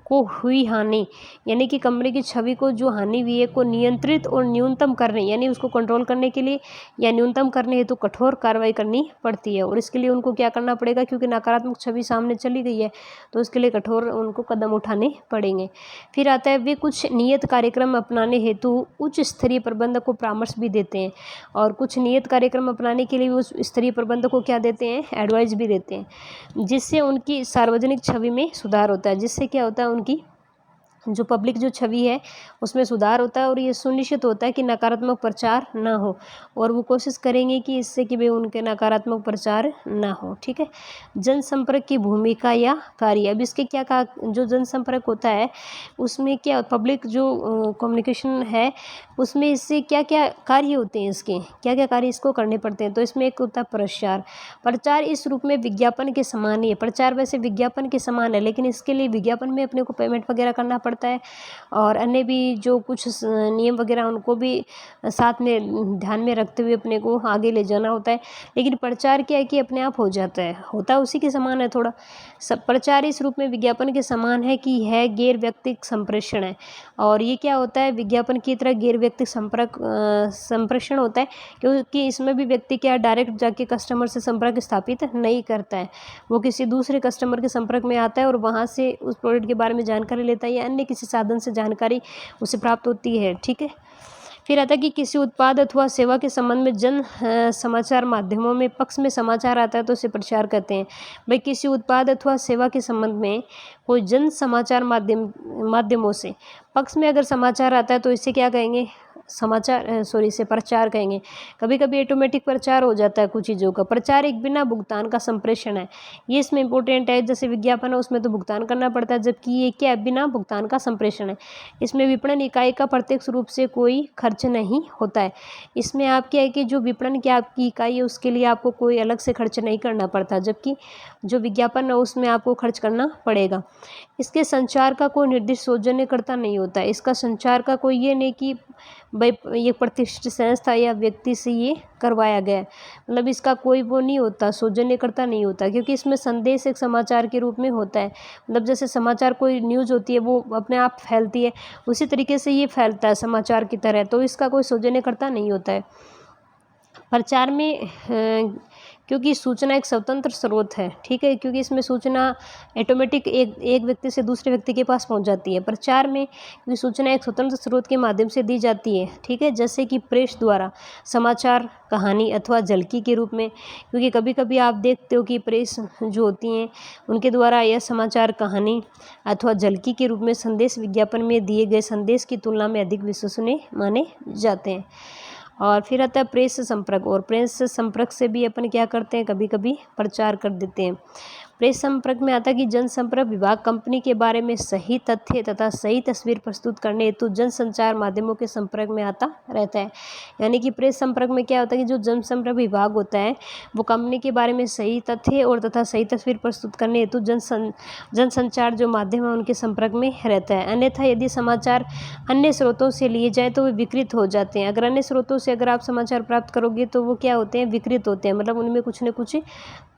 को हुई हानि, यानी कि कंपनी की छवि को जो हानि हुई है को नियंत्रित और न्यूनतम करने, यानी उसको कंट्रोल करने के लिए या न्यूनतम करने हेतु कठोर कार्रवाई करनी पड़ती है। और इसके लिए उनको क्या करना पड़ेगा, क्योंकि नकारात्मक छवि सामने चली गई है तो उसके लिए कठोर उनको कदम उठाने पड़ेंगे। फिर आता है वे कुछ नियत कार्यक्रम अपनाने हेतु उच्च स्तरीय प्रबंधक को परामर्श भी देते हैं और कुछ नियत कार्यक्रम अपनाने के लिए उस स्तरीय प्रबंधक को क्या देते हैं, एडवाइस भी देते हैं, जिससे उनकी सार्वजनिक छवि में सुधार होता है। जिससे क्या होता है, उनकी जो पब्लिक जो छवि है उसमें सुधार होता है और ये सुनिश्चित होता है कि नकारात्मक प्रचार ना हो और वो कोशिश करेंगे कि इससे कि भाई उनके नकारात्मक प्रचार ना हो। ठीक है, जनसंपर्क की भूमिका या कार्य। अब इसके क्या कहा, जो जनसंपर्क होता है उसमें क्या पब्लिक जो कम्युनिकेशन है उसमें इससे क्या क्या कार्य होते हैं, इसके क्या क्या कार्य इसको करने पड़ते हैं। तो इसमें एक होता है प्रचार। प्रचार इस रूप में विज्ञापन के समान ही है। प्रचार वैसे विज्ञापन के समान है लेकिन इसके लिए विज्ञापन में अपने को पेमेंट वगैरह करना पड़ता पड़ता है और अन्य भी जो कुछ नियम वगैरह उनको भी साथ में ध्यान में रखते हुए अपने को आगे ले जाना होता है। लेकिन प्रचार क्या है कि अपने आप हो जाता है, होता उसी के समान है थोड़ा। सब प्रचार इस रूप में विज्ञापन के समान है कि यह गैर व्यक्तिक संप्रेषण है। और ये क्या होता है, विज्ञापन की तरह गैर व्यक्तिक संप्रेषण होता है, क्योंकि इसमें भी व्यक्ति क्या डायरेक्ट जाके कस्टमर से संपर्क स्थापित नहीं करता है। वो किसी दूसरे कस्टमर के संपर्क में आता है और वहाँ से उस प्रोडक्ट के बारे में जानकारी लेता है या अन्य किसी साधन से जानकारी उसे प्राप्त होती है। ठीक है। फिर आता है कि किसी उत्पाद अथवा सेवा के संबंध में जन समाचार माध्यमों में पक्ष में समाचार आता है तो उसे प्रचार कहते हैं। भाई किसी उत्पाद अथवा सेवा के संबंध में कोई जन समाचार माध्यमों से पक्ष में अगर समाचार आता है तो इसे क्या कहेंगे, इसे प्रचार कहेंगे। कभी कभी ऑटोमेटिक प्रचार हो जाता है कुछ चीज़ों का। प्रचार एक बिना भुगतान का संप्रेषण है, ये इसमें इंपॉर्टेंट है। जैसे विज्ञापन है उसमें तो भुगतान करना पड़ता है, जबकि ये क्या बिना भुगतान का संप्रेषण है। इसमें विपणन इकाई का प्रत्यक्ष रूप से कोई खर्च नहीं होता है। इसमें आप क्या है कि जो विपणन की आपकी इकाई है उसके लिए आपको कोई अलग से खर्च नहीं करना पड़ता, जबकि जो विज्ञापन है उसमें आपको खर्च करना पड़ेगा। इसके संचार का कोई निर्दिष्ट सौजन्यकर्ता नहीं होता है। इसका संचार का कोई ये नहीं कि भाई ये प्रतिष्ठित संस्था या व्यक्ति से ये करवाया गया है, मतलब इसका कोई वो नहीं होता, सौजन्यकर्ता नहीं होता, क्योंकि इसमें संदेश एक समाचार के रूप में होता है। मतलब जैसे समाचार कोई न्यूज़ होती है वो अपने आप फैलती है, उसी तरीके से ये फैलता है समाचार की तरह, तो इसका कोई सौजन्यकर्ता नहीं होता है। प्रचार में क्योंकि सूचना एक स्वतंत्र स्रोत है, ठीक है, क्योंकि इसमें सूचना ऑटोमेटिक एक व्यक्ति से दूसरे व्यक्ति के पास पहुंच जाती है। प्रचार में क्योंकि सूचना एक स्वतंत्र स्रोत के माध्यम से दी जाती है, ठीक है, जैसे कि प्रेस द्वारा समाचार, कहानी अथवा झलकी के रूप में। क्योंकि कभी कभी आप देखते हो कि प्रेस जो होती हैं उनके द्वारा यह समाचार, कहानी अथवा झलकी के रूप में संदेश विज्ञापन में दिए गए संदेश की तुलना में अधिक विश्वसनीय माने जाते हैं। और फिर आता है प्रेस संपर्क, और प्रेस संपर्क से भी अपन क्या करते हैं, कभी कभी प्रचार कर देते हैं। प्रेस संपर्क में आता है कि जनसंपर्क विभाग कंपनी के बारे में सही तथ्य तथा सही तस्वीर प्रस्तुत करने हेतु जनसंचार माध्यमों के संपर्क में आता रहता है। यानी कि प्रेस संपर्क में क्या होता है कि जो जनसंपर्क विभाग होता है वो कंपनी के बारे में सही तथ्य और तथा सही तस्वीर प्रस्तुत करने हेतु जनसंचार जो माध्यम है उनके संपर्क में रहता है। अन्यथा यदि समाचार अन्य स्रोतों से लिए जाए तो वे विकृत हो जाते हैं। अगर अन्य स्रोतों से अगर आप समाचार प्राप्त करोगे तो वो क्या होते हैं, विकृत होते हैं, मतलब उनमें कुछ न कुछ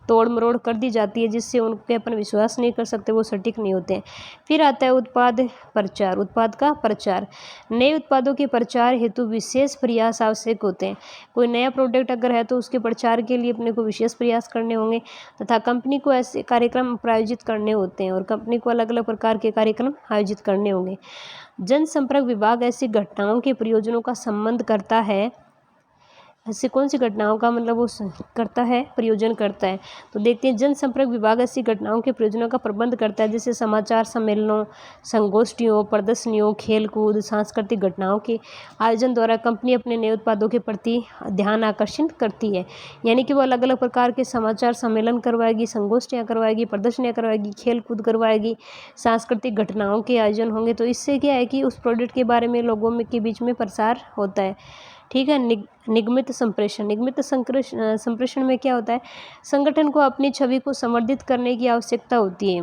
तोड़ मरोड़ कर दी जाती है, जिससे उन पे अपन विश्वास नहीं कर सकते, वो सटीक नहीं होते हैं। फिर आता है उत्पाद प्रचार, उत्पाद का प्रचार। नए उत्पादों के प्रचार हेतु विशेष प्रयास आवश्यक होते हैं। कोई नया प्रोडक्ट अगर है तो उसके प्रचार के लिए अपने को विशेष प्रयास करने होंगे तथा कंपनी को ऐसे कार्यक्रम प्रायोजित करने होते हैं और कंपनी को अलग अलग प्रकार के कार्यक्रम आयोजित करने होंगे। जनसंपर्क विभाग ऐसी घटनाओं के प्रयोजनों का संबंध करता है। ऐसी कौन सी घटनाओं का मतलब वो करता है, प्रयोजन करता है। तो देखते हैं, जनसंपर्क विभाग ऐसी घटनाओं के प्रयोजनों का प्रबंध करता है, जैसे समाचार सम्मेलनों, संगोष्ठियों, प्रदर्शनियों, खेलकूद, सांस्कृतिक घटनाओं के आयोजन द्वारा कंपनी अपने नए उत्पादों के प्रति ध्यान आकर्षित करती है। यानी कि वो अलग अलग प्रकार के समाचार सम्मेलन करवाएगी, संगोष्ठियाँ करवाएगी, प्रदर्शनियाँ करवाएगी, खेलकूद करवाएगी, सांस्कृतिक घटनाओं के आयोजन होंगे। तो इससे क्या है कि उस प्रोडक्ट के बारे में लोगों में के बीच में प्रसार होता है। ठीक है। निगमित संप्रेषण, संप्रेषण में क्या होता है, संगठन को अपनी छवि को संवर्धित करने की आवश्यकता होती है।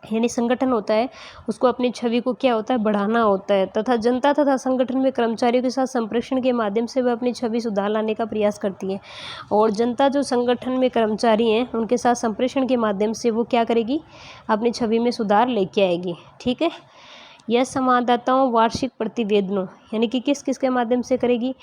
यानी संगठन होता है उसको अपनी छवि को क्या होता है, बढ़ाना होता है, तथा जनता तथा संगठन में कर्मचारियों के साथ संप्रेषण के माध्यम से वह अपनी छवि सुधार लाने का प्रयास करती है। और जनता जो संगठन में कर्मचारी हैं उनके साथ संप्रेषण के माध्यम से वो क्या करेगी, अपनी छवि में सुधार लेके आएगी। ठीक है। यह संवाददाताओं वार्षिक प्रतिवेदनों, यानी कि किस किस के माध्यम से करेगी,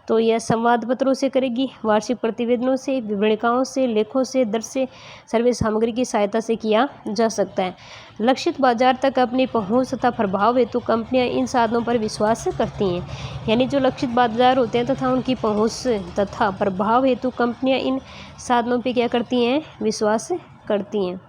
तो यह संवाद पत्रों से करेगी, वार्षिक प्रतिवेदनों से, विवरणिकाओं से, लेखों से, दर्ज से, सर्वे सामग्री की सहायता से किया जा सकता है। लक्षित बाजार तक अपनी पहुंच तथा प्रभाव हेतु कंपनियां इन साधनों पर विश्वास करती हैं। यानी जो लक्षित बाजार होते हैं तथा उनकी पहुंच तथा प्रभाव हेतु कंपनियां इन साधनों पर क्या करती हैं, विश्वास करती हैं।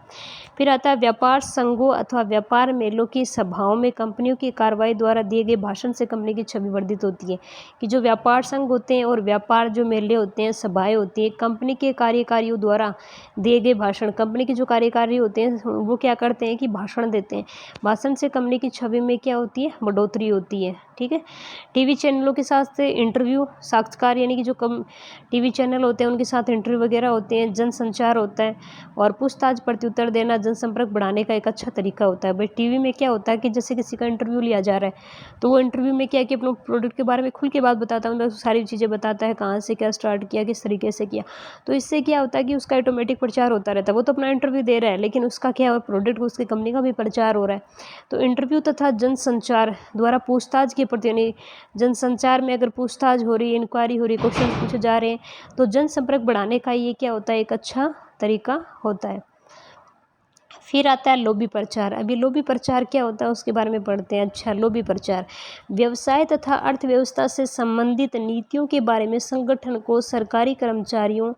फिर आता है व्यापार संघों अथवा व्यापार मेलों की सभाओं में कंपनियों की कार्रवाई द्वारा दिए गए भाषण से कंपनी की छवि वर्धित होती है। कि जो व्यापार संघ होते हैं और व्यापार जो मेले होते हैं, सभाएं होती हैं, कंपनी के कार्यकारियों द्वारा दिए गए भाषण, कंपनी के जो कार्यकारी होते हैं वो क्या करते हैं कि भाषण देते हैं। भाषण से कंपनी की छवि में क्या होती है, बढ़ोतरी होती है। ठीक है। टीवी चैनलों के साथ इंटरव्यू, साक्षात्कार, यानी कि जो कम टीवी चैनल होते हैं उनके साथ इंटरव्यू वगैरह होते हैं, जनसंचार होता है और पूछताछ प्रत्युत्तर देना जनसंपर्क बढ़ाने का एक अच्छा तरीका होता है। भाई टीवी में क्या होता है कि जैसे किसी का इंटरव्यू लिया जा रहा है तो वो इंटरव्यू में क्या है कि अपने प्रोडक्ट के बारे में खुल के बात बताता है, मतलब सारी चीज़ें बताता है, कहाँ से क्या स्टार्ट किया, किस तरीके से किया। तो इससे क्या होता है कि उसका ऑटोमेटिक प्रचार होता रहता है। वो तो अपना इंटरव्यू दे रहा है लेकिन उसका क्या है, प्रोडक्ट उसकी कंपनी का भी प्रचार हो रहा है। तो इंटरव्यू तथा जनसंचार द्वारा पूछताछ के प्रति, यानी जनसंचार में अगर पूछताछ हो रही है, इंक्वायरी हो रही है, क्वेश्चन पूछे जा रहे हैं, तो जनसंपर्क बढ़ाने का ये क्या होता है, एक अच्छा तरीका होता है। फिर आता है लॉबी प्रचार। अभी लॉबी प्रचार क्या होता है उसके बारे में पढ़ते हैं। अच्छा, लॉबी प्रचार व्यवसाय तथा अर्थव्यवस्था से संबंधित नीतियों के बारे में संगठन को सरकारी कर्मचारियों,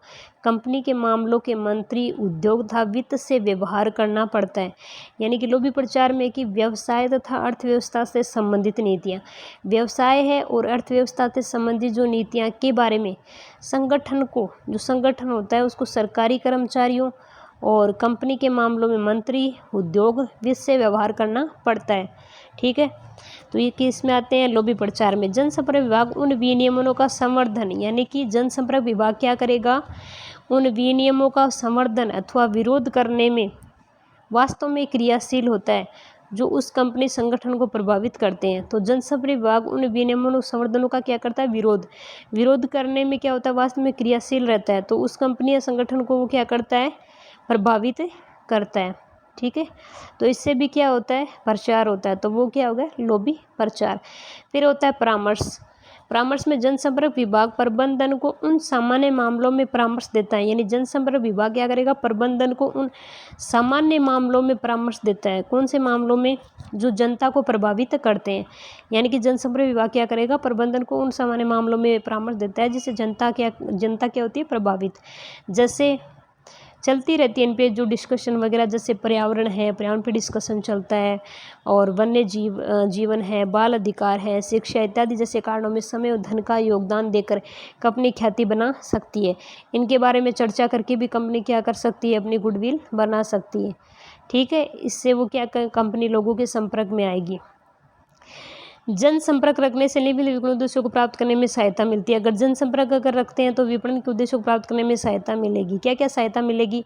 कंपनी के मामलों के मंत्री, उद्योग तथा वित्त से व्यवहार करना पड़ता है। यानी कि लॉबी प्रचार में कि व्यवसाय तथा अर्थव्यवस्था से संबंधित नीतियाँ, व्यवसाय है और अर्थव्यवस्था से संबंधित जो नीतियाँ के बारे में संगठन को, जो संगठन होता है उसको सरकारी कर्मचारियों और कंपनी के मामलों में मंत्री, उद्योग वित्त से व्यवहार करना पड़ता है। ठीक है, तो ये किस में आते हैं, लॉबी प्रचार में। जनसंपर्क विभाग उन विनियमों का संवर्धन, यानी कि जनसंपर्क विभाग क्या करेगा, उन विनियमों का संवर्धन अथवा विरोध करने में वास्तव में क्रियाशील होता है जो उस कंपनी संगठन को प्रभावित करते हैं। तो जनसंपर्क विभाग उन विनियमों संवर्धनों का क्या करता है, विरोध करने में क्या होता है, वास्तव में क्रियाशील रहता है। तो उस कंपनी या संगठन को वो क्या करता है, प्रभावित करता है। ठीक है, तो इससे भी क्या होता है, प्रचार होता है। तो वो क्या हो गया, लॉबी प्रचार। फिर होता है परामर्श। परामर्श में जनसंपर्क विभाग प्रबंधन को उन सामान्य मामलों में परामर्श देता है। यानी जनसंपर्क विभाग क्या करेगा, प्रबंधन को उन सामान्य मामलों में परामर्श देता है। कौन से मामलों में, जो जनता को प्रभावित करते हैं। यानी कि जनसंपर्क विभाग क्या करेगा, प्रबंधन को उन सामान्य मामलों में परामर्श देता है जिससे जनता क्या होती है, प्रभावित। जैसे चलती रहती है इन पे जो डिस्कशन वगैरह, जैसे पर्यावरण है, पर्यावरण पे डिस्कशन चलता है, और वन्य जीवन है, बाल अधिकार है, शिक्षा इत्यादि जैसे कारणों में समय और धन का योगदान देकर कंपनी ख्याति बना सकती है। इनके बारे में चर्चा करके भी कंपनी क्या कर सकती है, अपनी गुडविल बना सकती है। ठीक है, इससे वो क्या कंपनी लोगों के संपर्क में आएगी। जनसंपर्क रखने से विपणन उद्देश्यों को प्राप्त करने में सहायता मिलती है। अगर जनसंपर्क अगर रखते हैं तो विपणन के उद्देश्यों को प्राप्त करने में सहायता मिलेगी। क्या क्या सहायता मिलेगी,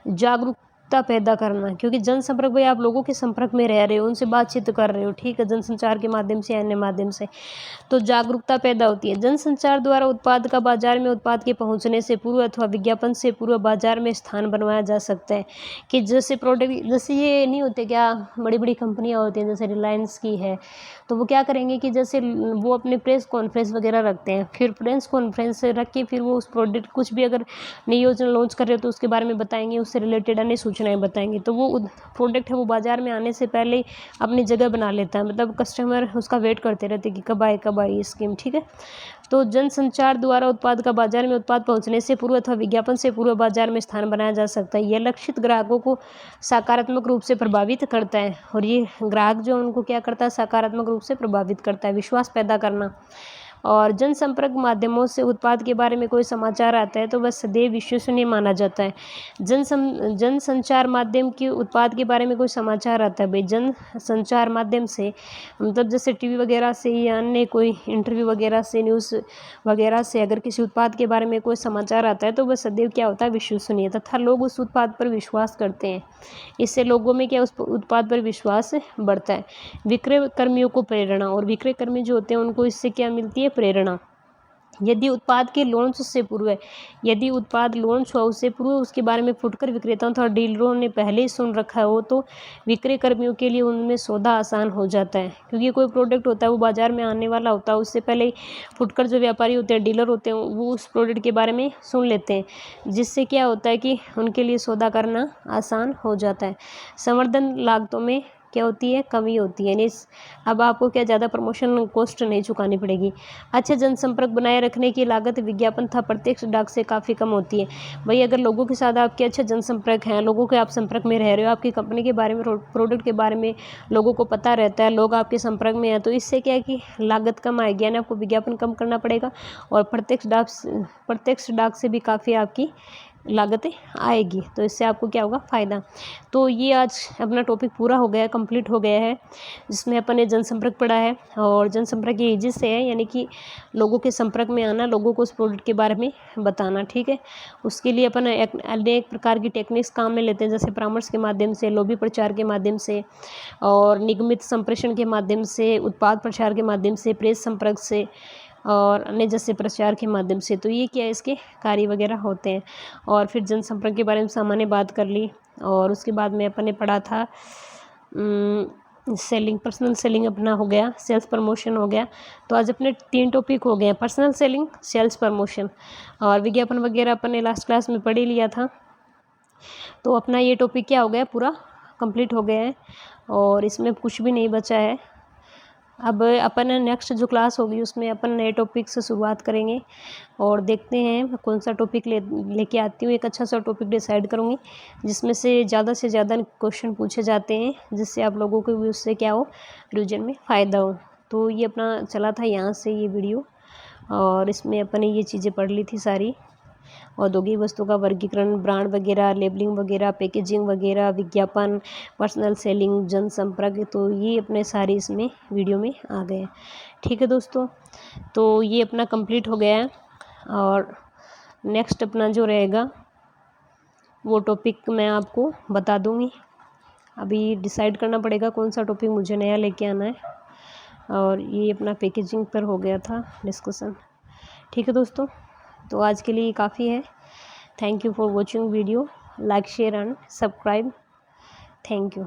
जागरूकता पैदा करना, क्योंकि जनसंपर्क भाई आप लोगों के संपर्क में रह रहे हो, उनसे बातचीत कर रहे हो, ठीक है, जनसंचार के माध्यम से, अन्य माध्यम से, तो जागरूकता पैदा होती है। जनसंचार द्वारा उत्पाद का बाजार में उत्पाद के पहुंचने से पूर्व अथवा विज्ञापन से पूर्व बाजार में स्थान बनवाया जा सकता है। कि जैसे प्रोडक्ट, जैसे ये नहीं होते क्या, बड़ी बड़ी कंपनियां होती हैं जैसे रिलायंस की है, तो वो क्या करेंगे कि जैसे वो अपने प्रेस कॉन्फ्रेंस वगैरह रखते हैं, फिर प्रेस कॉन्फ्रेंस रख के फिर वो उस प्रोडक्ट, कुछ भी अगर नई योजना लॉन्च कर रहे हो तो उसके बारे में बताएंगे, उससे रिलेटेड अन्य सूचनाएं बताएंगे। तो वो प्रोडक्ट है वो बाजार में आने से पहले ही अपनी जगह बना लेता है, मतलब कस्टमर उसका वेट करते रहते कि कब आए ये स्कीम। ठीक है, तो जनसंचार द्वारा उत्पाद का बाजार में उत्पाद पहुंचने से पूर्व अथवा विज्ञापन से पूर्व बाजार में स्थान बनाया जा सकता है। यह लक्षित ग्राहकों को सकारात्मक रूप से प्रभावित करता है, और ये ग्राहक जो उनको क्या करता है, सकारात्मक रूप से प्रभावित करता है। विश्वास पैदा करना, और जनसंपर्क माध्यमों से उत्पाद के बारे में कोई समाचार आता है तो वह सदैव विश्वसनीय माना जाता है। जनसंचार माध्यम के उत्पाद के बारे में कोई समाचार आता है, भाई जनसंचार माध्यम से मतलब जैसे टीवी वगैरह से या अन्य कोई इंटरव्यू वगैरह से, न्यूज़ वगैरह से अगर किसी उत्पाद के बारे में कोई समाचार आता है तो वह सदैव क्या होता है, विश्वसनीय, तथा लोग उस उत्पाद पर विश्वास करते हैं। इससे लोगों में क्या, उस उत्पाद पर विश्वास बढ़ता है। विक्रय कर्मियों को प्रेरणा, और विक्रय कर्मी जो होते हैं उनको इससे क्या मिलती है, प्रेरणा। यदि उत्पाद के लॉन्च से पूर्व, यदि उत्पाद लॉन्च हुआ उससे पूर्व उसके बारे में फुटकर विक्रेताओं तथा डीलरों ने पहले ही सुन रखा हो तो विक्रय कर्मियों के लिए उनमें सौदा आसान हो जाता है। क्योंकि कोई प्रोडक्ट होता है वो बाजार में आने वाला होता है, उससे पहले ही फुटकर जो व्यापारी होते हैं, डीलर होते हैं, वो उस प्रोडक्ट के बारे में सुन लेते हैं, जिससे क्या होता है कि उनके लिए सौदा करना आसान हो जाता है। संवर्धन लागतों में क्या होती है, कमी होती है, यानी अब आपको क्या ज़्यादा प्रमोशन कॉस्ट नहीं चुकानी पड़ेगी। अच्छे जनसंपर्क बनाए रखने की लागत विज्ञापन था प्रत्यक्ष डाक से काफ़ी कम होती है। भाई अगर लोगों के साथ आपके अच्छे जनसंपर्क हैं, लोगों के आप संपर्क में रह रहे हो, आपकी कंपनी के बारे में, प्रोडक्ट के बारे में लोगों को पता रहता है, लोग आपके संपर्क में हैं, तो इससे क्या है कि लागत कम आएगी, यानी आपको विज्ञापन कम करना पड़ेगा, और प्रत्यक्ष डाक से भी काफ़ी आपकी लागतें आएगी, तो इससे आपको क्या होगा, फ़ायदा। तो ये आज अपना टॉपिक पूरा हो गया, कंप्लीट हो गया है, जिसमें अपन ने जनसंपर्क पढ़ा है। और जनसंपर्क ये जिससे है, यानी कि लोगों के संपर्क में आना, लोगों को उस प्रोडक्ट के बारे में बताना, ठीक है। उसके लिए अपन अनेक प्रकार की टेक्निक्स काम में लेते हैं, जैसे परामर्श के माध्यम से, लॉबी प्रचार के माध्यम से, और निगमित संप्रेषण के माध्यम से, उत्पाद प्रचार के माध्यम से, प्रेस संपर्क से, और अन्य जैसे प्रचार के माध्यम से। तो ये क्या है, इसके कार्य वगैरह होते हैं। और फिर जनसंपर्क के बारे में सामान्य बात कर ली। और उसके बाद में अपन ने पढ़ा था सेलिंग, पर्सनल सेलिंग अपना हो गया, सेल्स प्रमोशन हो गया। तो आज अपने 3 टॉपिक हो गए हैं, पर्सनल सेलिंग, सेल्स प्रमोशन और विज्ञापन वगैरह अपन ने लास्ट क्लास में पढ़ ही लिया था। तो अपना ये टॉपिक क्या हो गया, पूरा कंप्लीट हो गया है और इसमें कुछ भी नहीं बचा है। अब अपन नेक्स्ट जो क्लास होगी उसमें अपन नए टॉपिक से शुरुआत करेंगे और देखते हैं कौन सा टॉपिक लेके आती हूँ। एक अच्छा सा टॉपिक डिसाइड करूँगी जिसमें से ज़्यादा क्वेश्चन पूछे जाते हैं, जिससे आप लोगों को भी उससे क्या हो, रिवीजन में फ़ायदा हो। तो ये अपना चला था यहाँ से ये वीडियो, और इसमें अपन ने ये चीज़ें पढ़ ली थी सारी, औद्योगिक वस्तु का वर्गीकरण, ब्रांड वगैरह, लेबलिंग वगैरह, पैकेजिंग वगैरह, विज्ञापन, पर्सनल सेलिंग, जनसंपर्क। तो ये अपने सारे इसमें वीडियो में आ गए। ठीक है दोस्तों, तो ये अपना कंप्लीट हो गया है और नेक्स्ट अपना जो रहेगा वो टॉपिक मैं आपको बता दूँगी। अभी डिसाइड करना पड़ेगा कौन सा टॉपिक मुझे नया लेके आना है। और ये अपना पैकेजिंग पर हो गया था डिस्कशन। ठीक है दोस्तों, तो आज के लिए काफ़ी है। Thank you for watching video, like share and subscribe. Thank you.